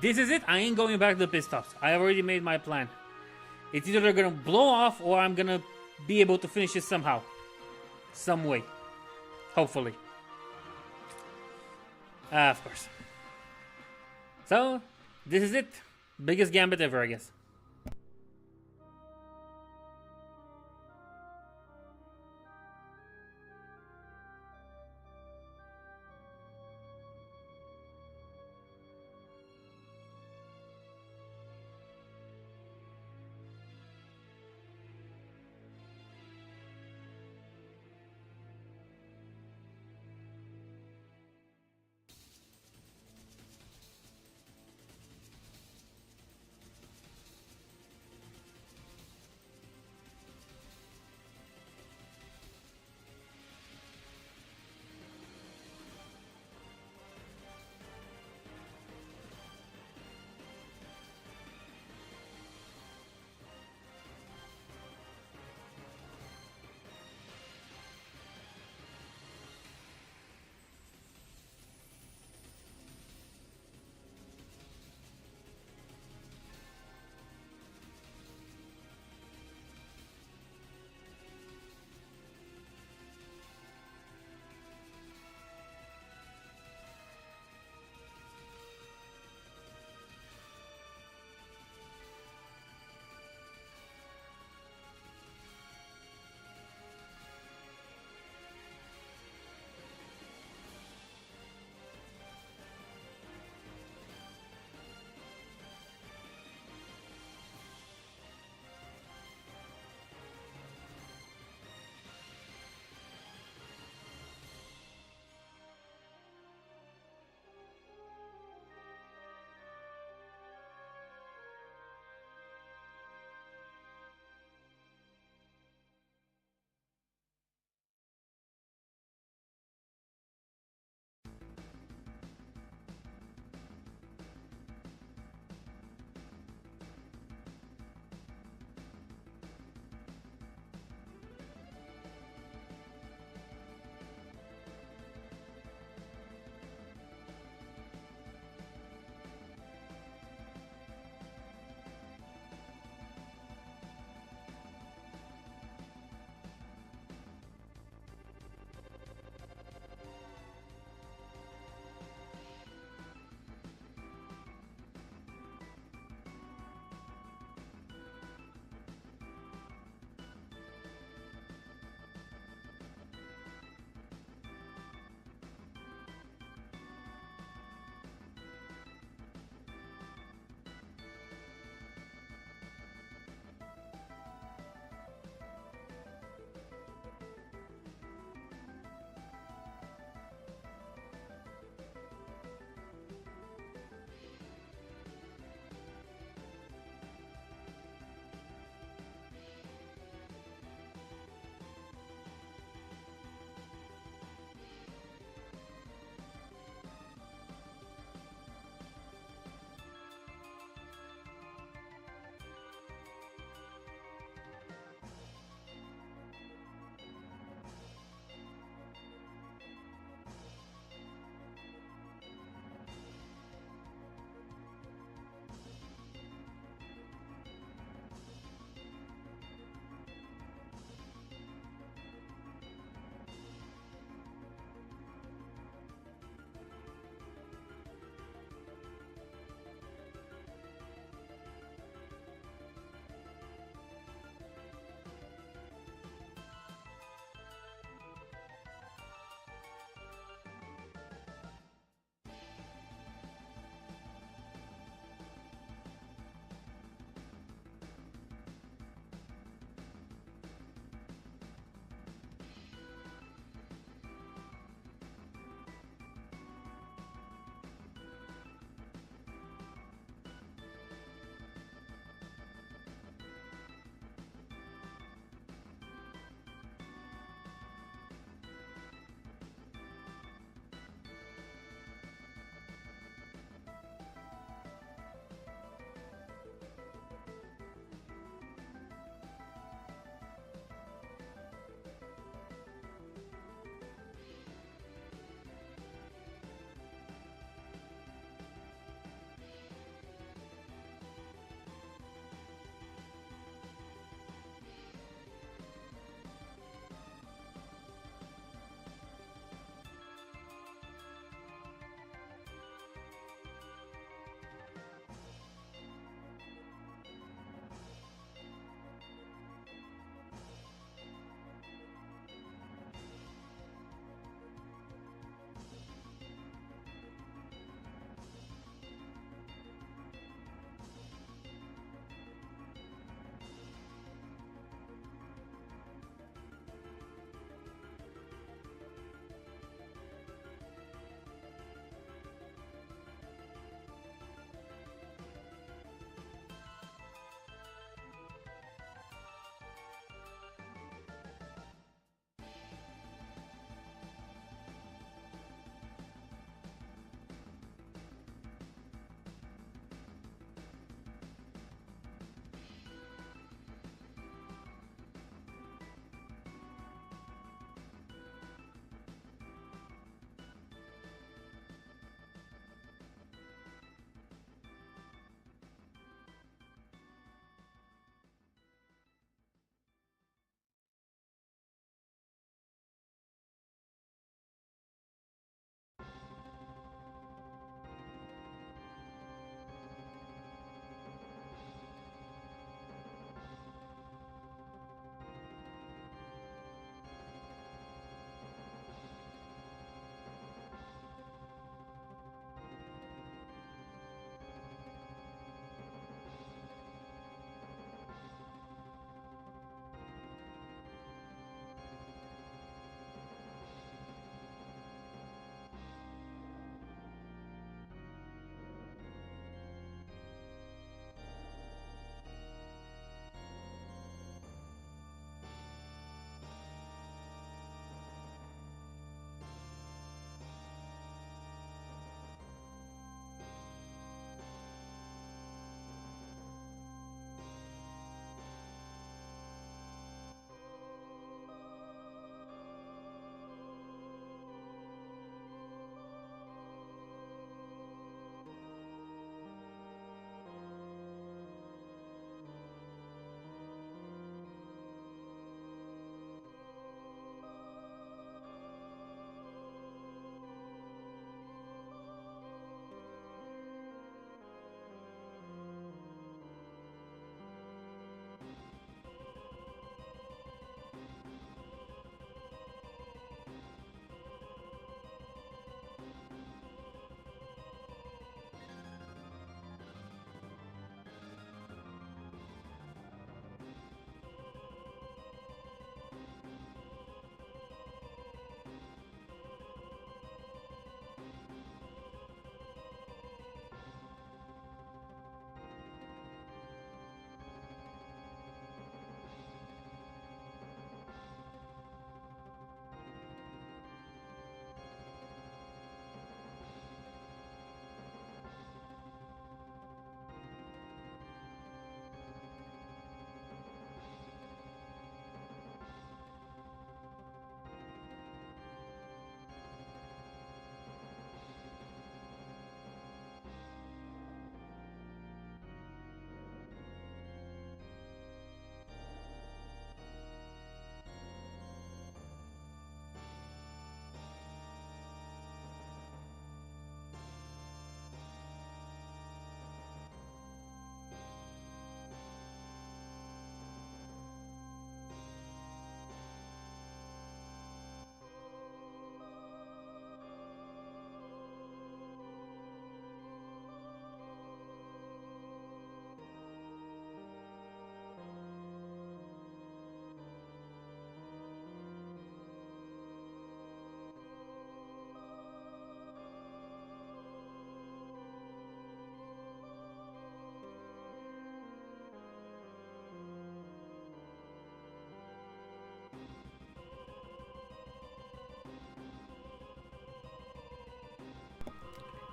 This is it. I ain't going back to the pit stops. I already made my plan. It's either they're gonna blow off or I'm gonna be able to finish it somehow. Some way. Hopefully. Of course. So, this is it. Biggest gambit ever, I guess.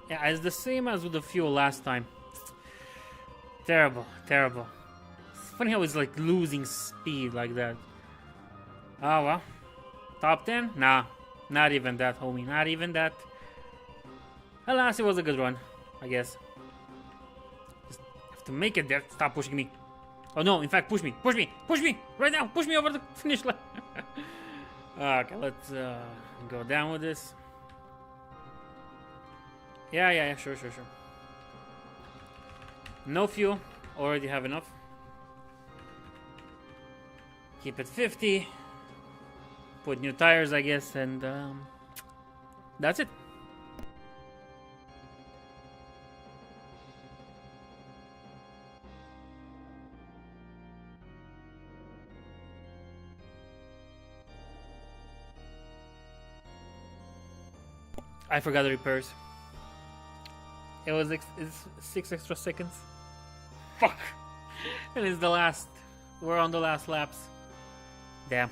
Yeah, it's the same as with the fuel last time. Terrible, terrible. It's funny how it's like losing speed like that. Oh well. Top 10? Nah. Not even that, homie. Not even that. Alas, it was a good run, I guess. Just have to make it there. Stop pushing me. Oh no, in fact, push me. Push me. Push me. Right now. Push me over the finish line. Okay, let's go down with this. Yeah, sure. No fuel. Already have enough. Keep it 50. Put new tires, I guess, and that's it. I forgot the repairs. It was it's 6 extra seconds. Fuck. And it's the last. We're on the last laps. Damn.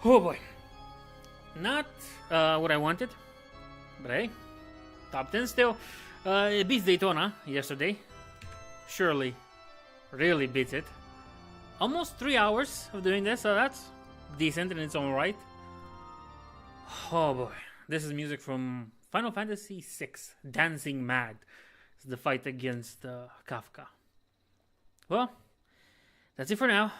Oh boy. Not what I wanted. But hey, top 10 still. It beats Daytona yesterday. Surely. Really beats it. Almost 3 hours of doing this, so that's decent in its own right. Oh boy. This is music from Final Fantasy VI, Dancing Mad. It's the fight against Kafka. Well, that's it for now.